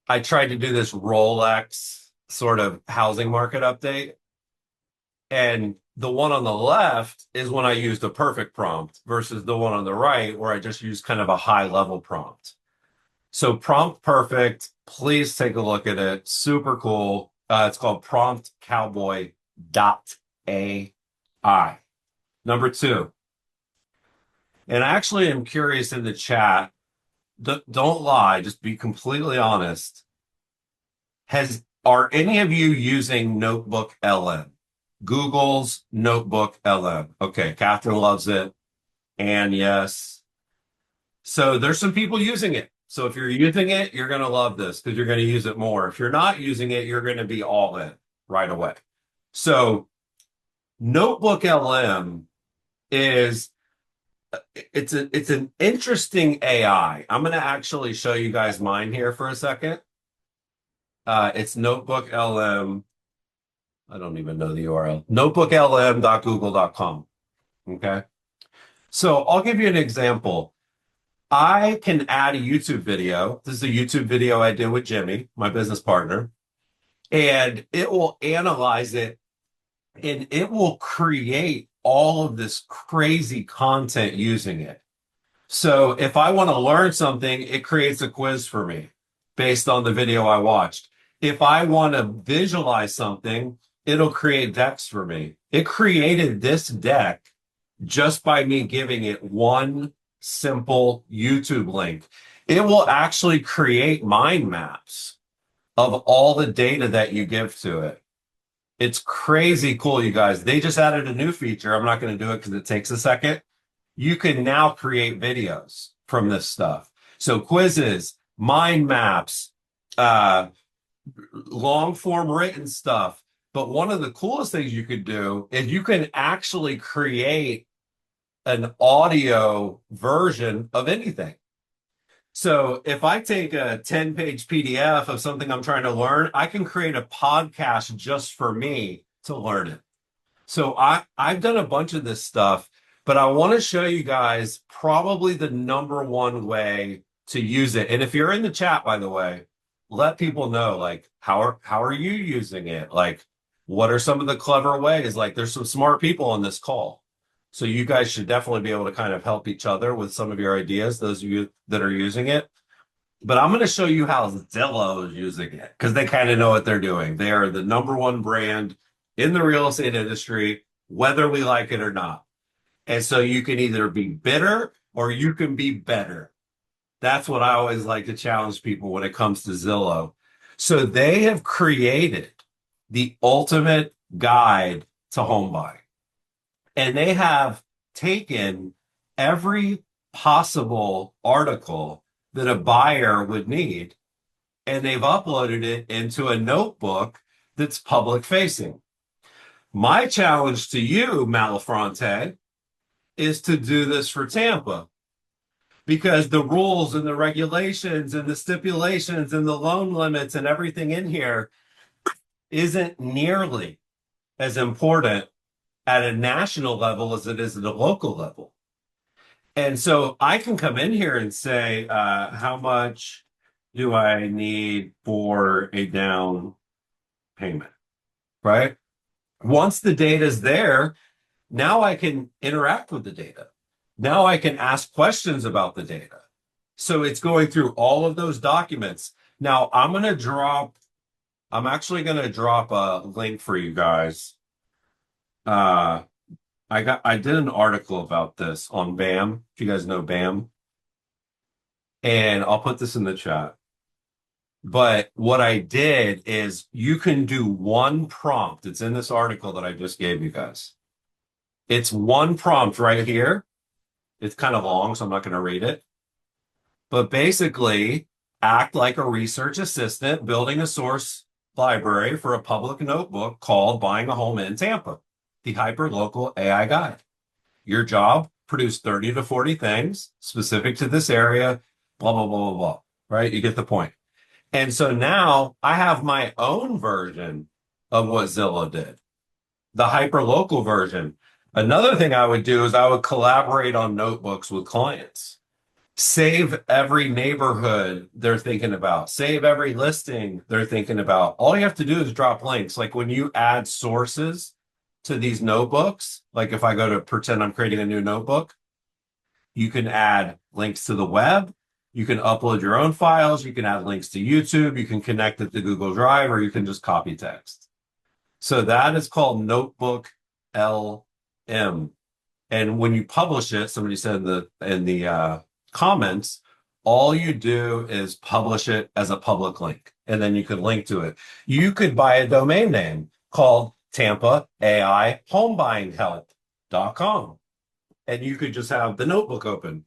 I tried to do this Rolex sort of housing market update. And the one on the left is when I used a perfect prompt versus the one on the right where I just used kind of a high level prompt. So Prompt Perfect, please take a look at it. Super cool. It's called promptcowboy.ai. Number 2. And I actually am curious in the chat, don't lie, just be completely honest. Are any of you using Notebook LM? Google's Notebook LM. Okay, Catherine loves it. And yes. So there's some people using it. So if you're using it, you're going to love this because you're going to use it more. If you're not using it, you're going to be all in right away. So Notebook LM is it's an interesting AI. I'm going to actually show you guys mine here for a second. It's Notebook LM. I don't even know the URL. Notebooklm.google.com. Okay. So I'll give you an example. I can add a YouTube video. This is a YouTube video I did with Jimmy, my business partner, and it will analyze it and it will create all of this crazy content using it. So if I want to learn something, it creates a quiz for me based on the video I watched. If I want to visualize something, it'll create decks for me. It created this deck just by me giving it one simple YouTube link. It will actually create mind maps of all the data that you give to it. It's crazy cool, you guys. They just added a new feature. I'm not going to do it because it takes a second. You can now create videos from this stuff. So quizzes, mind maps, long form written stuff. But one of the coolest things you could do is you can actually create an audio version of anything. So if I take a 10-page PDF of something I'm trying to learn, I can create a podcast just for me to learn it. So I've done a bunch of this stuff, but I want to show you guys probably the number one way to use it. And if you're in the chat, by the way, let people know, like, how are you using it? Like, what are some of the clever ways? Like, there's some smart people on this call. So you guys should definitely be able to kind of help each other with some of your ideas, those of you that are using it. But I'm going to show you how Zillow is using it because they kind of know what they're doing. They are the number one brand in the real estate industry, whether we like it or not. And so you can either be bitter or you can be better. That's what I always like to challenge people when it comes to Zillow. So they have created the ultimate guide to home buying. And they have taken every possible article that a buyer would need, and they've uploaded it into a notebook that's public facing. My challenge to you, Malafronte, is to do this for Tampa, because the rules and the regulations and the stipulations and the loan limits and everything in here isn't nearly as important at a national level as it is at a local level. And so I can come in here and say, how much do I need for a down payment, right? Once the data is there, now I can interact with the data. Now I can ask questions about the data. So it's going through all of those documents. Now I'm actually going to drop a link for you guys. I did an article about this on BAM, if you guys know BAM. And I'll put this in the chat. But what I did is you can do one prompt. It's in this article that I just gave you guys. It's one prompt right here. It's kind of long, so I'm not going to read it. But basically, act like a research assistant building a source library for a public notebook called Buying a Home in Tampa, the hyper-local AI guide. Your job, produce 30 to 40 things specific to this area, blah, blah, blah, blah, blah, right? You get the point. And so now I have my own version of what Zillow did, the hyper-local version. Another thing I would do is I would collaborate on notebooks with clients. Save every neighborhood they're thinking about. Save every listing they're thinking about. All you have to do is drop links. Like when you add sources to these notebooks, like if I go to pretend I'm creating a new notebook, you can add links to the web. You can upload your own files. You can add links to YouTube. You can connect it to Google Drive, or you can just copy text. So that is called Notebook LM. And when you publish it, somebody said in the comments, all you do is publish it as a public link, and then you could link to it. You could buy a domain name called TampaAIHomebuyingHelp.com, and you could just have the notebook open.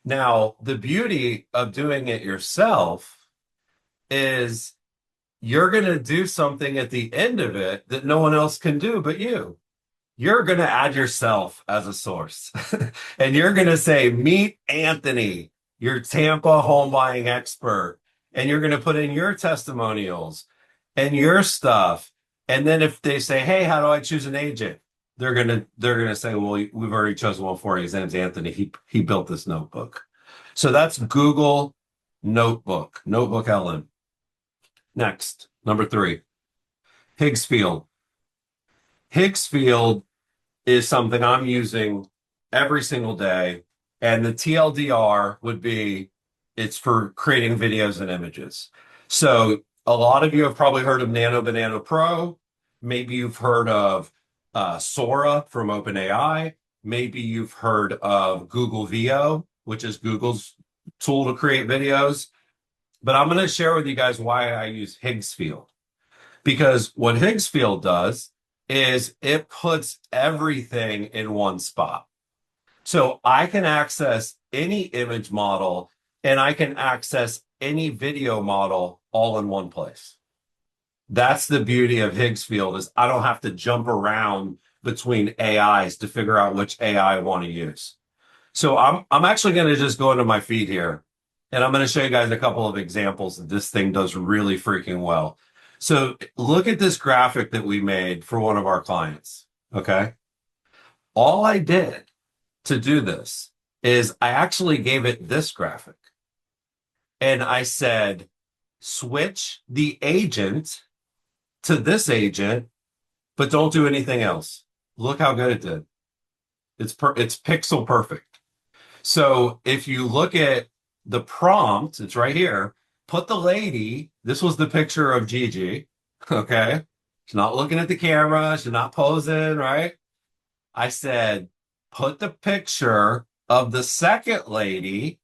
Now, the beauty of doing it yourself is you're going to do something at the end of it that no one else can do but you. You're going to add yourself as a source. And you're going to say, meet Anthony, your Tampa home buying expert. And you're going to put in your testimonials and your stuff. And then if they say, hey, how do I choose an agent? They're gonna say, well, we've already chosen one for you. His name's Anthony. He built this notebook. So that's Google Notebook LM. Next, number 3, Higgsfield. Higgsfield is something I'm using every single day. And the TLDR would be, it's for creating videos and images. So a lot of you have probably heard of Nano Banana Pro. Maybe you've heard of Sora from OpenAI. Maybe you've heard of Google VO, which is Google's tool to create videos. But I'm going to share with you guys why I use Higgsfield. Because what Higgsfield does is it puts everything in one spot. So I can access any image model and I can access any video model all in one place. That's the beauty of Higgsfield, is I don't have to jump around between AIs to figure out which AI I want to use. So I'm actually going to just go into my feed here And I'm going to show you guys a couple of examples that this thing does really freaking well. So look at this graphic that we made for one of our clients. Okay. All I did to do this is I actually gave it this graphic. And I said, switch the agent to this agent, but don't do anything else. Look how good it did. It's pixel perfect. So if you look at the prompt, it's right here. Put the lady, this was the picture of Gigi, okay? She's not looking at the camera. She's not posing, right? I said, put the picture of the second lady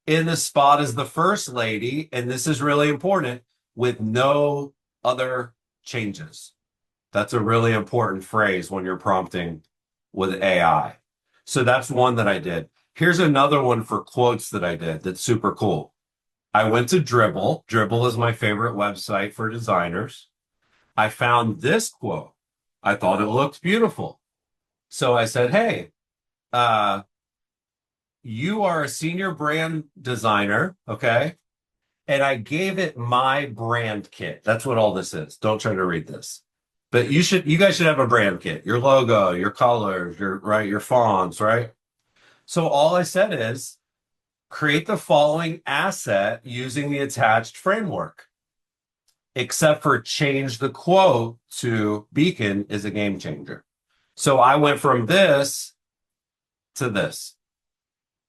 in the spot as the first lady, and this is really important, with no other changes. That's a really important phrase when you're prompting with AI. So that's one that I did. Here's another one for quotes that I did that's super cool. I went to Dribbble. Dribbble is my favorite website for designers. I found this quote. I thought it looked beautiful. So I said, hey, you are a senior brand designer, okay? And I gave it my brand kit. That's what all this is. Don't try to read this. But you guys should have a brand kit. Your logo, your colors, your fonts, right? So all I said is create the following asset using the attached framework, except for change the quote to beacon is a game changer. So I went from this to this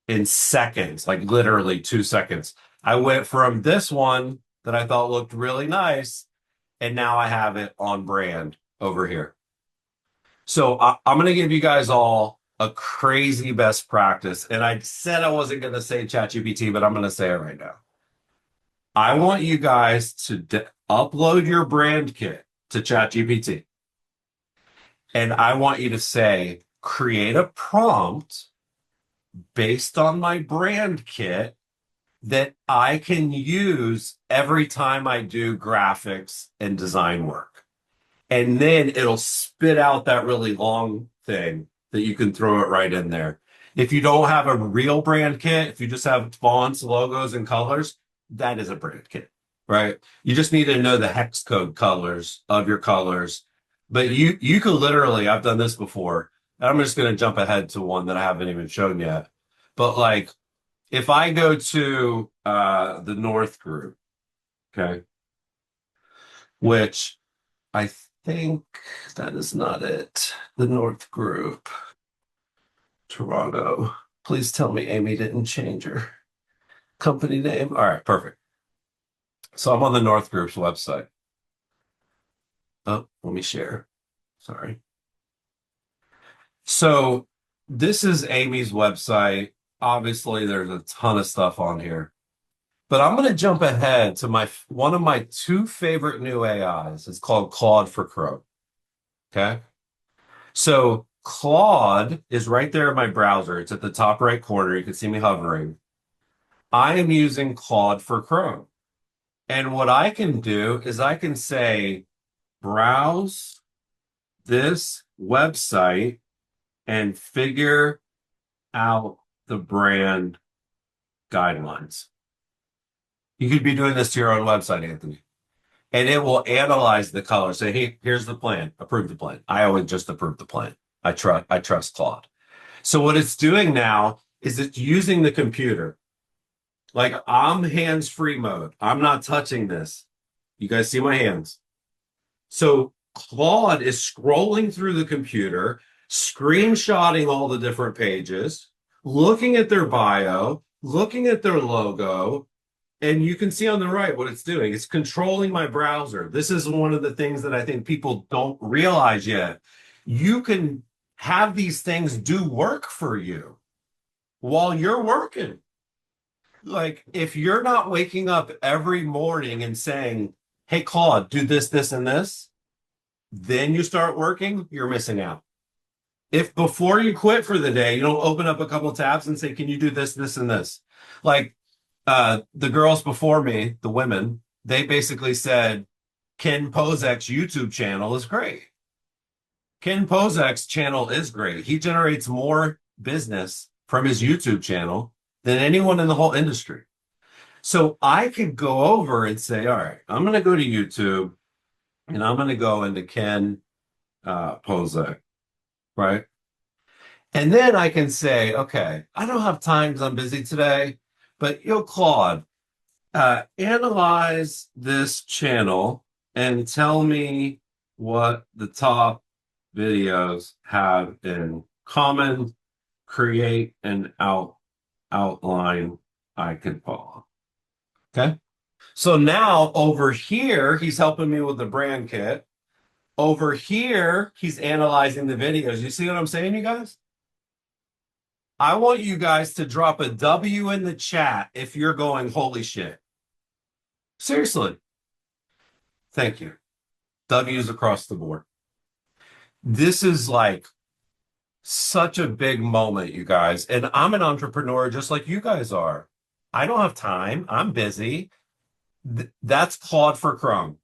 in seconds, like literally 2 seconds. I went from this one that I thought looked really nice, and now I have it on brand over here. So I'm going to give you guys all a crazy best practice. And I said I wasn't going to say ChatGPT, but I'm going to say it right now. I want you guys to upload your brand kit to ChatGPT. And I want you to say, create a prompt based on my brand kit that I can use every time I do graphics and design work. And then it'll spit out that really long thing that you can throw it right in there. If you don't have a real brand kit, if you just have fonts, logos, and colors, that is a brand kit, right? You just need to know the hex code colors of your colors. But you could literally, I've done this before, and I'm just going to jump ahead to one that I haven't even shown yet. But like, if I go to the North group, okay, which I think that is not it. The North group, Toronto. Please tell me Amy didn't change her company name. All right, perfect. So I'm on the North group's website. Oh, let me share. Sorry. So this is Amy's website. Obviously, there's a ton of stuff on here. But I'm going to jump ahead to one of my two favorite new AIs. It's called Claude for Chrome. Okay. So Claude is right there in my browser. It's at the top right corner. You can see me hovering. I am using Claude for Chrome. And what I can do is I can say, browse this website and figure out the brand guidelines. You could be doing this to your own website, Anthony. And it will analyze the color. Say, hey, here's the plan. Approve the plan. I always just approve the plan. I trust Claude. So what it's doing now is it's using the computer. Like I'm hands-free mode. I'm not touching this. You guys see my hands. So Claude is scrolling through the computer, screenshotting all the different pages, looking at their bio, looking at their logo, and you can see on the right what it's doing. It's controlling my browser. This is one of the things that I think people don't realize yet. You can have these things do work for you while you're working. Like if you're not waking up every morning and saying, hey, Claude, do this, this, and this, then you start working, you're missing out. If before you quit for the day, you don't open up a couple tabs and say, can you do this, this, and this? Like the girls before me, the women, they basically said, Ken Pozek's YouTube channel is great. Ken Pozek's channel is great. He generates more business from his YouTube channel than anyone in the whole industry. So I could go over and say, all right, I'm going to go to YouTube and I'm going to go into Ken Pose, right? And then I can say, okay, I don't have time because I'm busy today, but Claude, analyze this channel and tell me what the top videos have in common. Create an outline I can follow. Okay. So now over here, he's helping me with the brand kit. Over here, he's analyzing the videos. You see what I'm saying, you guys? I want you guys to drop a W in the chat if you're going, holy shit. Seriously. Thank you. W's across the board. This is like such a big moment, you guys. And I'm an entrepreneur just like you guys are. I don't have time. I'm busy. That's Claude for Chrome.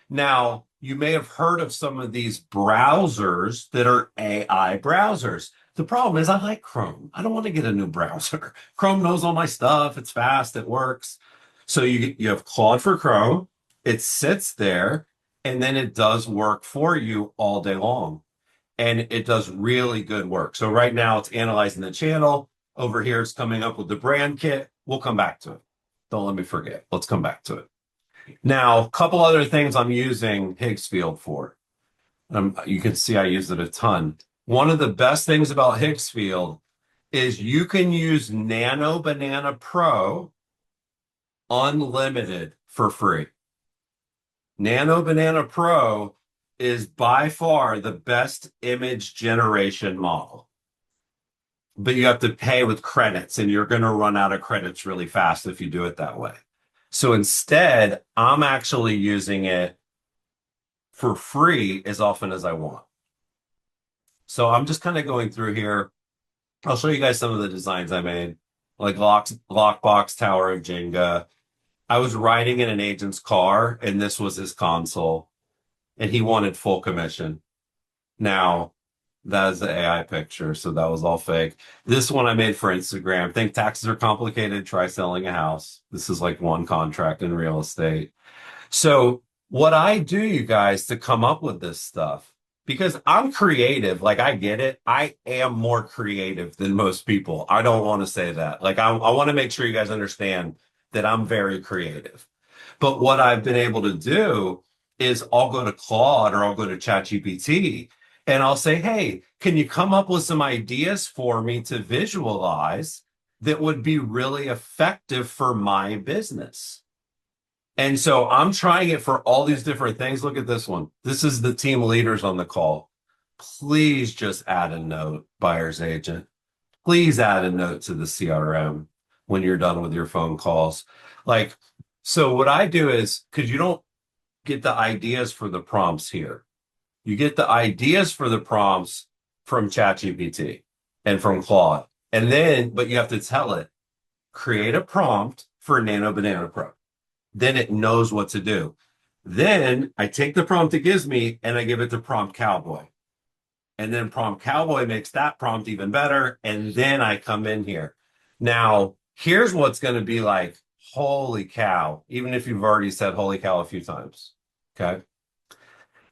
Now, you may have heard of some of these browsers that are AI browsers. The problem is I like Chrome. I don't want to get a new browser. Chrome knows all my stuff. It's fast. It works. So you have Claude for Chrome. It sits there, and then it does work for you all day long. And it does really good work. So right now it's analyzing the channel. Over here it's coming up with the brand kit. We'll come back to it. Don't let me forget. Let's come back to it. Now, a couple other things I'm using Higgsfield for. You can see I use it a ton. One of the best things about Higgsfield is you can use Nano Banana Pro unlimited for free. Nano Banana Pro is by far the best image generation model. But you have to pay with credits, and you're going to run out of credits really fast if you do it that way. So instead, I'm actually using it for free as often as I want. So I'm just kind of going through here. I'll show you guys some of the designs I made, like Lockbox Tower of Jenga. I was riding in an agent's car, and this was his console, and he wanted full commission. Now, that is the AI picture, so that was all fake. This one I made for Instagram. Think taxes are complicated, try selling a house. This is like one contract in real estate. So what I do, you guys, to come up with this stuff, because I'm creative, like I get it. I am more creative than most people. I don't want to say that. Like I want to make sure you guys understand that I'm very creative. But what I've been able to do is I'll go to Claude or I'll go to ChatGPT and I'll say, hey, can you come up with some ideas for me to visualize that would be really effective for my business? And so I'm trying it for all these different things. Look at this one. This is the team leaders on the call. Please just add a note, buyer's agent. Please add a note to the CRM when you're done with your phone calls. Like, so what I do is, because you don't get the ideas for the prompts here. You get the ideas for the prompts from ChatGPT and from Claude. And then, but you have to tell it, create a prompt for Nano Banana Pro. Then it knows what to do. Then I take the prompt it gives me and I give it to Prompt Cowboy. And then Prompt Cowboy makes that prompt even better. And then I come in here. Now, here's what's going to be like, holy cow, even if you've already said holy cow a few times. Okay.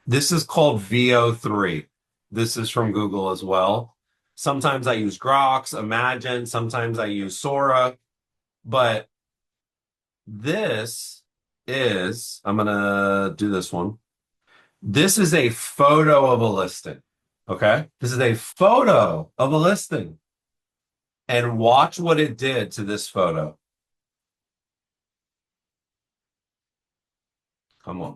This is called VO3. This is from Google as well. Sometimes I use Grox, Imagine, sometimes I use Sora, but this is, I'm going to do this one. This is a photo of a listing. Okay. This is a photo of a listing. And watch what it did to this photo. Come on.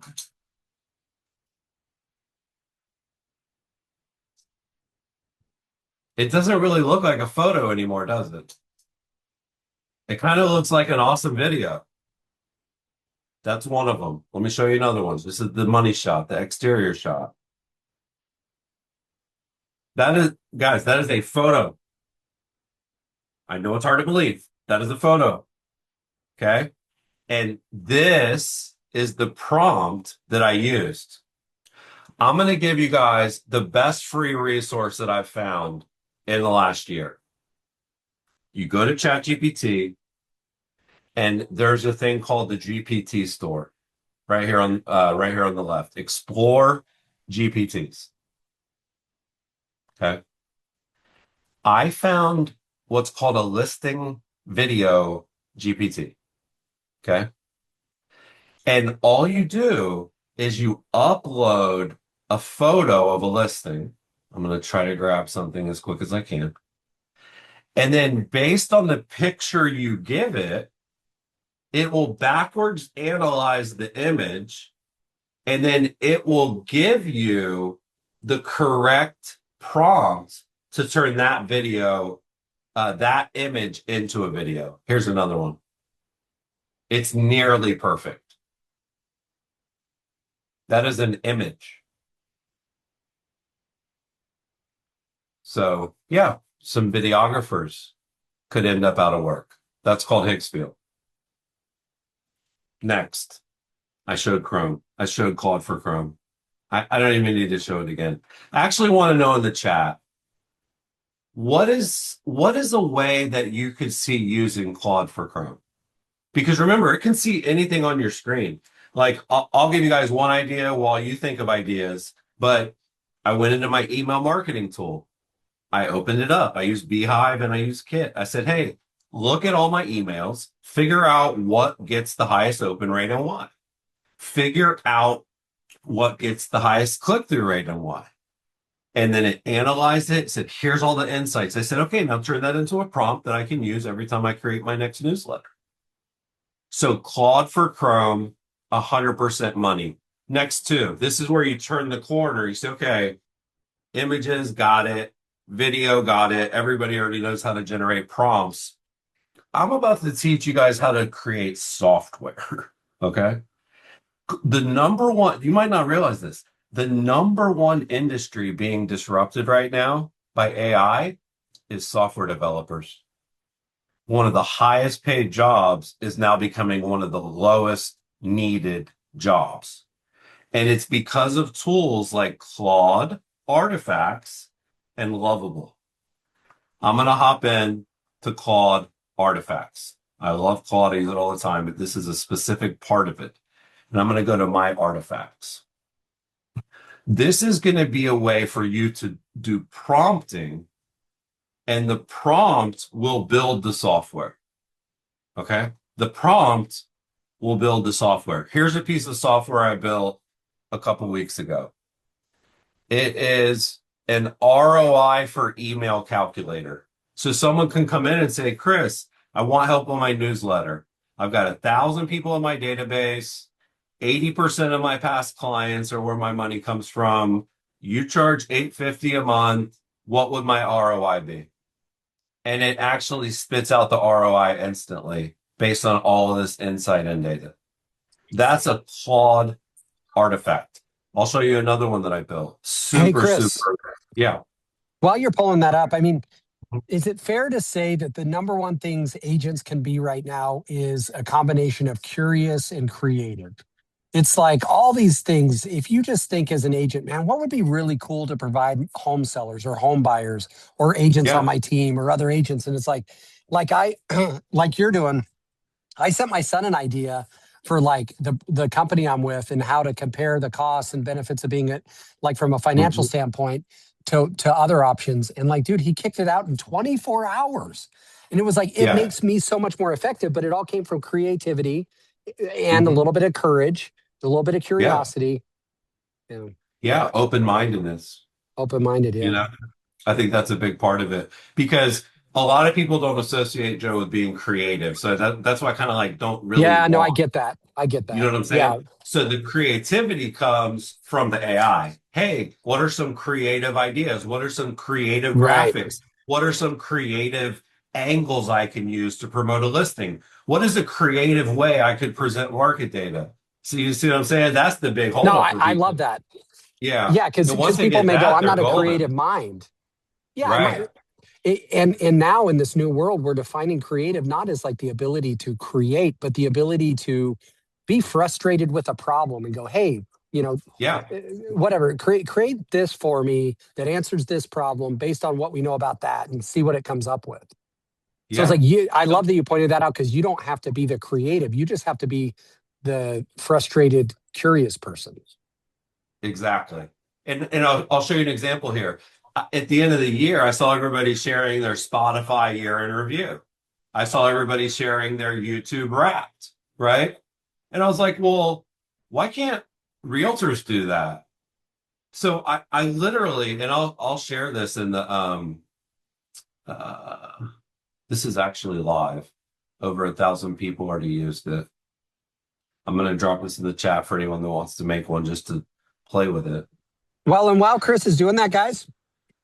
It doesn't really look like a photo anymore, does it? It kind of looks like an awesome video. That's one of them. Let me show you another one. This is the money shot, the exterior shot. That is, guys, that is a photo. I know it's hard to believe. That is a photo. Okay. And this is the prompt that I used. I'm going to give you guys the best free resource that I've found in the last year. You go to ChatGPT And there's a thing called the GPT store right here on the left. Explore GPTs. Okay. I found what's called a listing video GPT. Okay. And all you do is you upload a photo of a listing. I'm going to try to grab something as quick as I can. And then based on the picture you give it, it will backwards analyze the image, and then it will give you the correct prompt to turn that video, that image into a video. Here's another one. It's nearly perfect. That is an image. So yeah, some videographers could end up out of work. That's called Higgsfield. Next, I showed Chrome. I showed Claude for Chrome. I don't even need to show it again. I actually want to know in the chat, what is a way that you could see using Claude for Chrome? Because remember, it can see anything on your screen. Like, I'll give you guys one idea while you think of ideas, but I went into my email marketing tool. I opened it up. I used Beehive and I used Kit. I said, hey, look at all my emails, figure out what gets the highest open rate and why. Figure out what gets the highest click-through rate and why. And then it analyzed it, said, here's all the insights. I said, okay, now turn that into a prompt that I can use every time I create my next newsletter. So Claude for Chrome, 100% money. Next two, this is where you turn the corner. You say, okay, images, got it. Video, got it. Everybody already knows how to generate prompts. I'm about to teach you guys how to create software, okay? The number one, you might not realize this, the number one industry being disrupted right now by AI is software developers. One of the highest paid jobs is now becoming one of the lowest needed jobs. And it's because of tools like Claude, Artifacts, and Lovable. I'm going to hop in to Claude Artifacts. I love Claude, I use it all the time, but this is a specific part of it. And I'm going to go to my artifacts. This is going to be a way for you to do prompting, and the prompt will build the software. Okay? The prompt will build the software. Here's a piece of software I built a couple weeks ago. It is an ROI for email calculator. So someone can come in and say, Chris, I want help on my newsletter. I've got 1,000 people in my database. 80% of my past clients are where my money comes from. You charge $850 a month. What would my ROI be? And it actually spits out the ROI instantly based on all of this insight and data. That's a Claude artifact. I'll show you another one that I built. Hey, Chris. Super. Yeah. While you're pulling that up, I mean, is it fair to say that the number one things agents can be right now is a combination of curious and creative? It's like all these things, if you just think as an agent, man, what would be really cool to provide home sellers or home buyers or agents on my team or other agents? And it's like I, like you're doing, I sent my son an idea for like the company I'm with and how to compare the costs and benefits of being like from a financial standpoint to other options. And like, dude, he kicked it out in 24 hours. And it was like, it makes me so much more effective, but it all came from creativity and a little bit of courage, a little bit of curiosity. Yeah. Open-mindedness. Open-minded, yeah. You know, I think that's a big part of it because a lot of people don't associate Joe with being creative. So that's why I kind of like don't really. Yeah, no, I get that. You know what I'm saying? Yeah. So the creativity comes from the AI. Hey, what are some creative ideas? What are some creative graphics? What are some creative angles I can use to promote a listing? What is a creative way I could present market data? So you see what I'm saying? That's the big hold. No, I love that. Yeah. Yeah, because people may go, I'm not a creative mind. Yeah. Right. And now in this new world, we're defining creative not as like the ability to create, but the ability to be frustrated with a problem and go, hey, you know, whatever, create this for me that answers this problem based on what we know about that and see what it comes up with. So it's Yeah. like I love that you pointed that out because you don't have to be the creative. You just have to be the frustrated, curious person. Exactly. And I'll show you an example here. At the end of the year, I saw everybody sharing their Spotify year in review. I saw everybody sharing their YouTube Wrapped, right? And I was like, well, why can't realtors do that? So I literally, and I'll share this in the uh this is actually live. Over 1,000 people already used it. I'm gonna drop this in the chat for anyone that wants to make one just to play with it. Well, and while Chris is doing that, guys,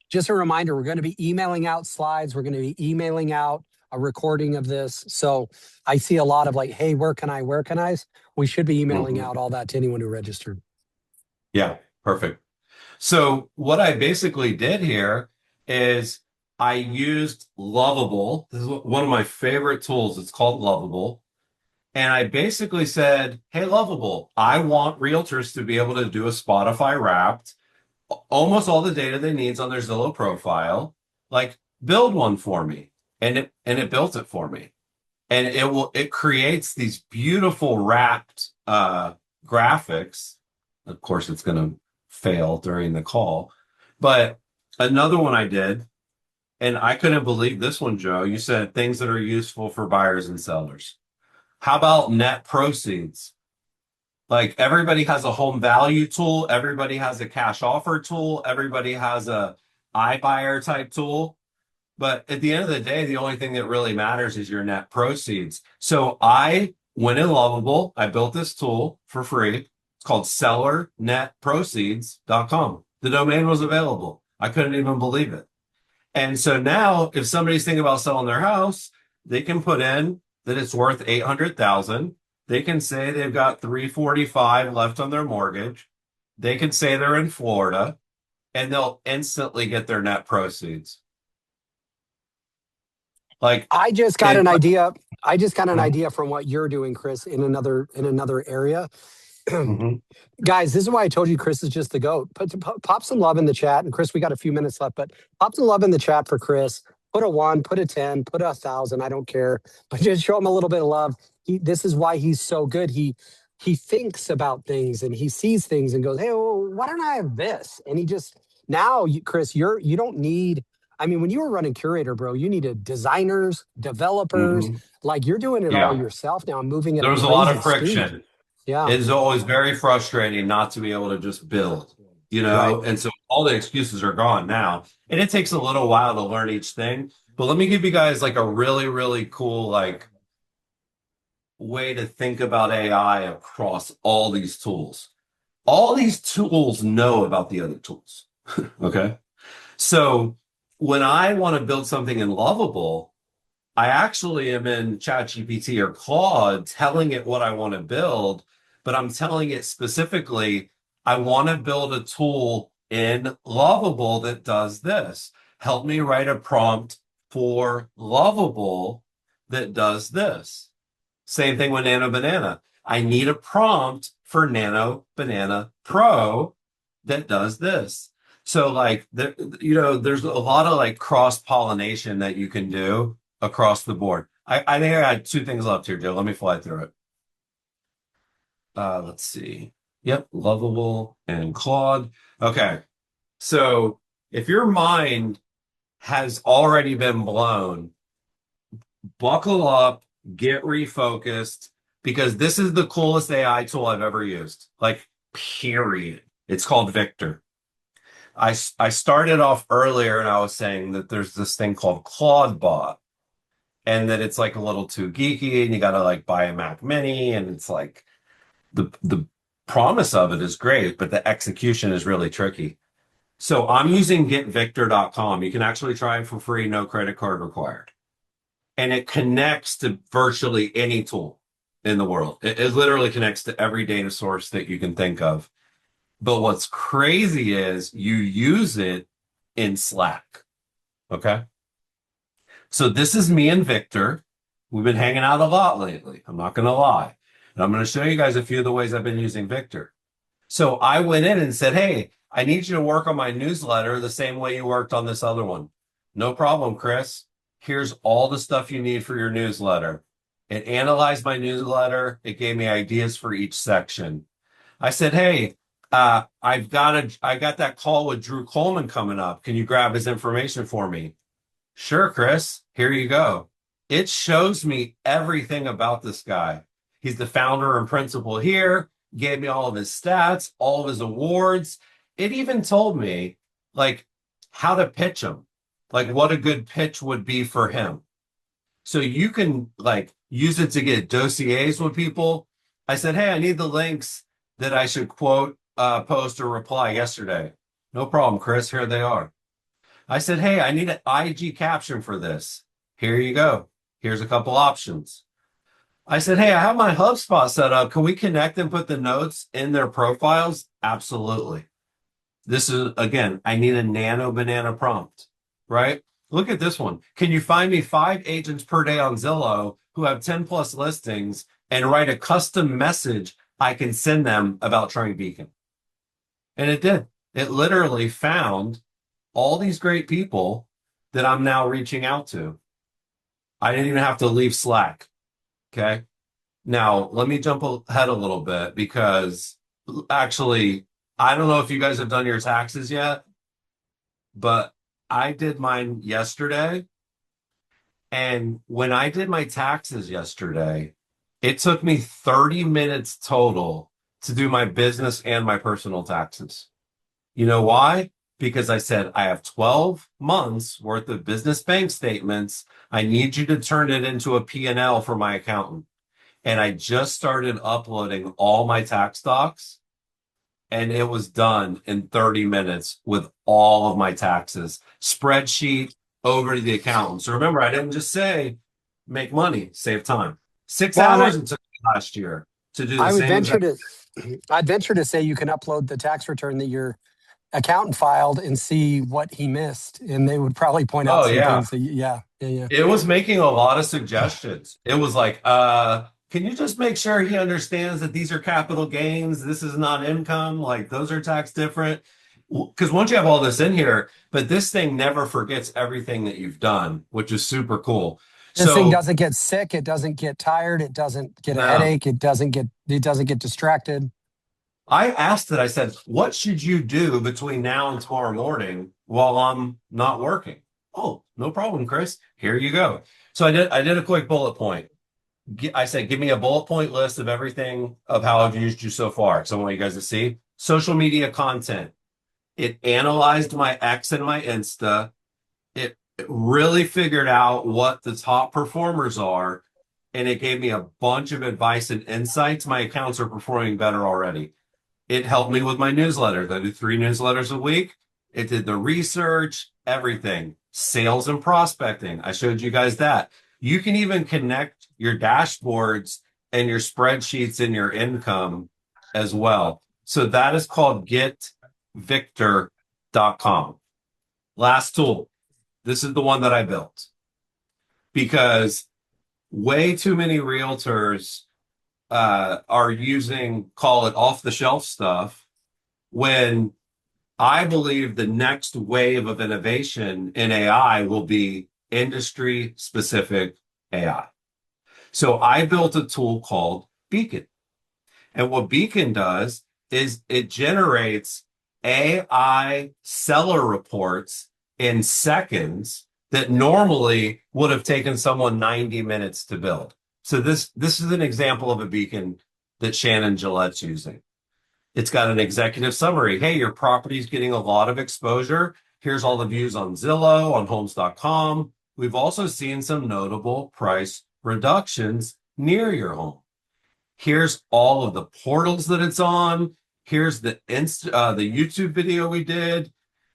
just a reminder, we're going to be emailing out slides. We're going to be emailing out a recording of this. So I see a lot of like, hey, where can I? We should be emailing out all that to anyone who registered. Yeah, perfect. So what I basically did here is I used Lovable. This is one of my favorite tools. It's called Lovable. And I basically said, hey, Lovable, I want realtors to be able to do a Spotify Wrapped, almost all the data they need on their Zillow profile, like build one for me. And it built it for me. And it creates these beautiful wrapped graphics. Of course, it's going to fail during the call. But another one I did, and I couldn't believe this one, Joe. You said things that are useful for buyers and sellers. How about net proceeds? Like everybody has a home value tool, everybody has a cash offer tool, everybody has a iBuyer type tool. But at the end of the day, the only thing that really matters is your net proceeds. So I went in Lovable. I built this tool for free. It's called sellernetproceeds.com. The domain was available. I couldn't even believe it. And so now if somebody's thinking about selling their house, they can put in that it's worth 800,000. They can say they've got 345 left on their mortgage. They can say they're in Florida and they'll instantly get their net proceeds. Like I just got an idea. I just got an idea from what you're doing, Chris, in another area. Guys, this is why I told you Chris is just the GOAT. Pop some love in the chat. And Chris, we got a few minutes left, but pop some love in the chat for Chris. Put a 1, put a 10, put 1,000. I don't care, but just show him a little bit of love. This is why he's so good. He thinks about things and he sees things and goes, hey, well, why don't I have this? And he just Chris, you don't need. I mean, when you were running Curator, bro, you needed designers, developers. Like you're doing it all yourself now. I'm moving it. There was a lot of friction. Yeah. It's always very frustrating not to be able to just build, Right. And so all the excuses are gone now. And it takes a little while to learn each thing. But let me give you guys like a really, really cool like way to think about AI across all these tools. All these tools know about the other tools. Okay. So when I want to build something in Lovable, I actually am in ChatGPT or Claude telling it what I want to build, but I'm telling it specifically, I want to build a tool in Lovable that does this. Help me write a prompt for Lovable that does this. Same thing with Nano Banana. I need a prompt for Nano Banana Pro that does this. So like, there's a lot of like cross-pollination that you can do across the board. I think I had 2 things left here, Joe. Let me fly through it. Let's see. Yep, Lovable and Claude. Okay. So if your mind has already been blown, buckle up, get refocused, because this is the coolest AI tool I've ever used. Like, period. It's called Victor. I started off earlier and I was saying that there's this thing called Claude and that it's like a little too geeky and you got to like buy a Mac Mini and it's like the promise of it is great, but the execution is really tricky. So I'm using getvictor.com. You can actually try it for free, no credit card required. And it connects to virtually any tool in the world. It literally connects to every data source that you can think of. But what's crazy is you use it in Slack. Okay. So this is me and Victor. We've been hanging out a lot lately. I'm not going to lie. And I'm going to show you guys a few of the ways I've been using Victor. So I went in and said, hey, I need you to work on my newsletter the same way you worked on this other one. No problem, Chris. Here's all the stuff you need for your newsletter. It analyzed my newsletter. It gave me ideas for each section. I said, hey, I got that call with Drew Coleman coming up. Can you grab his information for me? Sure, Chris. Here you go. It shows me everything about this guy. He's the founder and principal here, gave me all of his stats, all of his awards. It even told me like how to pitch him, like what a good pitch would be for him. So you can like use it to get dossiers with people. I said, hey, I need the links that I should quote, post, or reply yesterday. No problem, Chris. Here they are. I said, hey, I need an IG caption for this. Here you go. Here's a couple options. I said, hey, I have my HubSpot set up. Can we connect and put the notes in their profiles? Absolutely. This is, again, I need a nano banana prompt, right? Look at this one. Can you find me 5 agents per day on Zillow who have 10 plus listings and write a custom message I can send them about trying Beacon? And it did. It literally found all these great people that I'm now reaching out to. I didn't even have to leave Slack. Okay. Now, let me jump ahead a little bit because actually, I don't know if you guys have done your taxes yet, but I did mine yesterday. And when I did my taxes yesterday, it took me 30 minutes total to do my business and my personal taxes. You know why? Because I said, I have 12 months worth of business bank statements. I need you to turn it into a P&L for my accountant. And I just started uploading all my tax docs, and it was done in 30 minutes with all of my taxes. Spreadsheet over to the accountant. So remember, I didn't just say make money, save time. 6 hours it took me last year to do the I'd venture to say you can upload the tax return that your accountant filed and see what he missed, and they would probably point out some things that, yeah. It was making a lot of suggestions. It was like, can you just make sure he understands that these are capital gains? This is not income. Like those are tax different. Because once you have all this in here, but this thing never forgets everything that you've done, which is super cool. This thing doesn't get sick. It doesn't get tired. It doesn't get a headache. It doesn't get distracted. I asked it, I said, what should you do between now and tomorrow morning while I'm not working? Oh, no problem, Chris. Here you go. So I did a quick bullet point. I said, give me a bullet point list of everything of how I've used you so far. So I want you guys to see social media content. It analyzed my X and my Insta. It really figured out what the top performers are. And it gave me a bunch of advice and insights. My accounts are performing better already. It helped me with my newsletters. I do 3 newsletters a week. It did the research, everything, sales and prospecting. I showed you guys that. You can even connect your dashboards and your spreadsheets and your income as well. So that is called getvictor.com. Last tool. This is the one that I built because way too many realtors are using, call it off the shelf stuff, when I believe the next wave of innovation in AI will be industry specific AI. So I built a tool called Beacon. And what Beacon does is it generates AI seller reports in seconds that normally would have taken someone 90 minutes to build. So this is an example of a beacon that Shannon Gillette's using. It's got an executive summary. Hey, your property's getting a lot of exposure. Here's all the views on Zillow, on homes.com. We've also seen some notable price reductions near your home. Here's all of the portals that it's on. Here's the YouTube video we did.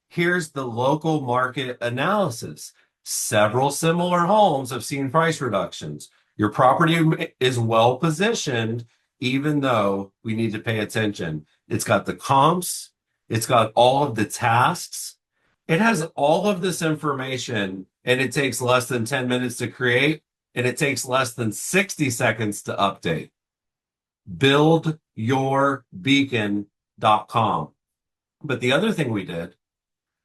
Here's the local market analysis. Several similar homes have seen price reductions. Your property is well positioned, even though we need to pay attention. It's got the comps. It's got all of the tasks. It has all of this information, and it takes less than 10 minutes to create, and it takes less than 60 seconds to update. Buildyourbeacon.com. But the other thing we did,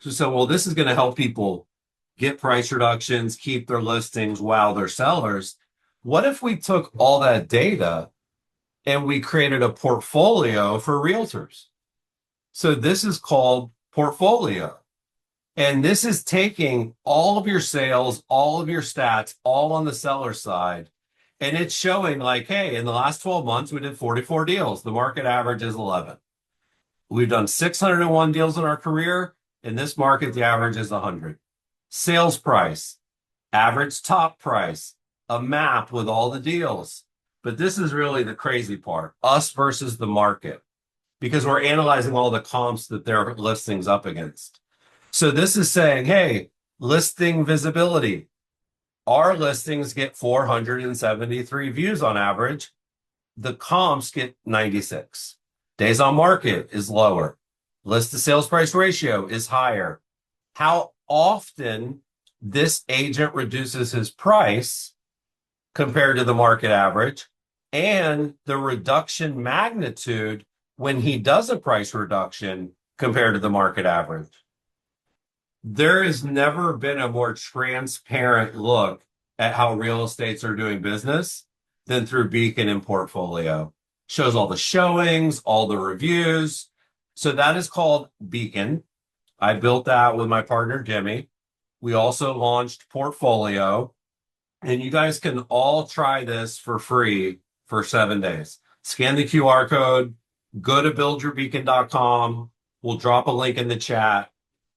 so well, this is going to help people get price reductions, keep their listings while they're sellers. What if we took all that data and we created a portfolio for realtors? So this is called Portfolio. And this is taking all of your sales, all of your stats, all on the seller side. And it's showing like, hey, in the last 12 months, we did 44 deals. The market average is 11. We've done 601 deals in our career. In this market, the average is 100. Sales price, average top price, a map with all the deals. But this is really the crazy part, us versus the market, because we're analyzing all the comps that their listings up against. So this is saying, hey, listing visibility. Our listings get 473 views on average. The comps get 96. Days on market is lower. List to sales price ratio is higher. How often this agent reduces his price compared to the market average, and the reduction magnitude when he does a price reduction compared to the market average. There has never been a more transparent look at how real estates are doing business than through Beacon and Portfolio. Shows all the showings, all the reviews. So that is called Beacon. I built that with my partner, Jimmy. We also launched Portfolio, and you guys can all try this for free for 7 days. Scan the QR code, go to buildyourbeacon.com. We'll drop a link in the chat,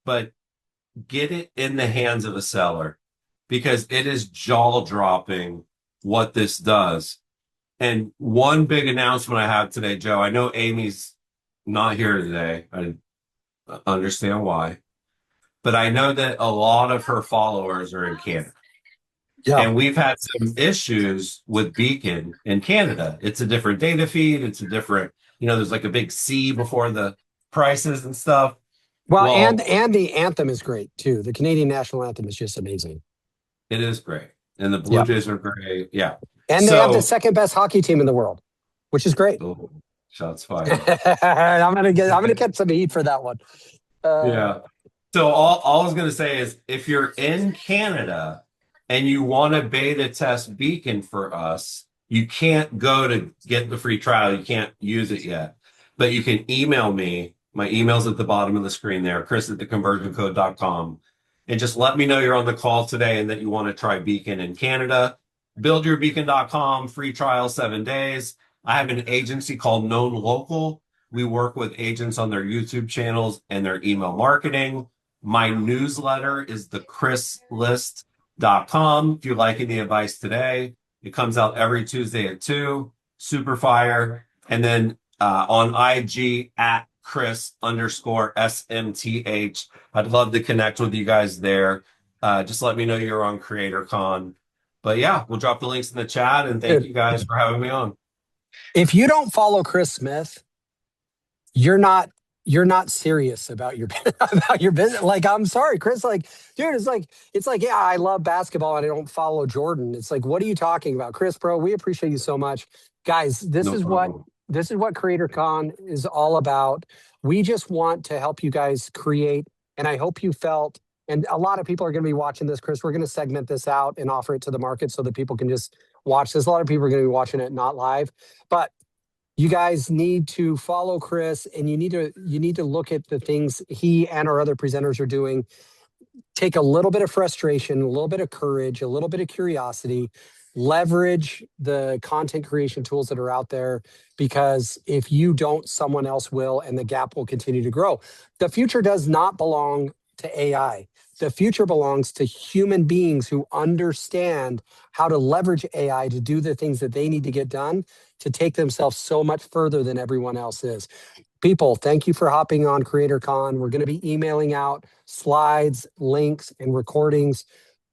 but get it in the hands of a seller, because it is jaw-dropping what this does. And one big announcement I have today, Joe, I know Amy's not here today. I understand why. But I know that a lot of her followers are in Canada. Yeah. And we've had some issues with Beacon in Canada. It's a different data feed. It's a different, there's like a big C before the prices and stuff. Well, and the anthem is great too. The Canadian national anthem is just amazing. It is great. And the Blue Jays are great. Yeah. And they have the second best hockey team in the world, which is great. Oh, shots fired. I'm gonna get some heat for that one. Yeah. So all I was gonna say is, if you're in Canada and you want to beta test Beacon for us, you can't go to get the free trial. You can't use it yet, but you can email me. My email's at the bottom of the screen there, chris@theconversioncode.com. And just let me know you're on the call today and that you want to try Beacon in Canada. Buildyourbeacon.com, free trial, 7 days. I have an agency called Known Local. We work with agents on their YouTube channels and their email marketing. My newsletter is thechrislist.com. If you like any advice today, it comes out every Tuesday at 2. Super fire. And then on IG at Chris_SMTH. I'd love to connect with you guys there. Just let me know you're on CreatorCon. But yeah, we'll drop the links in the chat, and thank you guys for having me on. If you don't follow Chris Smith, you're not serious about your business. Like, I'm sorry, Chris. Like, dude, it's like, yeah, I love basketball and I don't follow Jordan. It's like, what are you talking about, Chris, bro? We appreciate you so much, guys. This is what CreatorCon is all about. We just want to help you guys create, and I hope you felt. And a lot of people are going to be watching this, Chris. We're going to segment this out and offer it to the market so that people can just watch this. A lot of people are going to be watching it not live, but you guys need to follow Chris, and you need to look at the things he and our other presenters are doing. Take a little bit of frustration, a little bit of courage, a little bit of curiosity, leverage the content creation tools that are out there, because if you don't, someone else will, and the gap will continue to grow. The future does not belong to AI. The future belongs to human beings who understand how to leverage AI to do the things that they need to get done to take themselves so much further than everyone else is. People, thank you for hopping on CreatorCon. We're going to be emailing out slides, links, and recordings.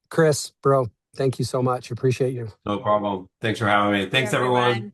Chris, bro, thank you so much. Appreciate you. No problem. Thanks for having me. Thanks, everyone.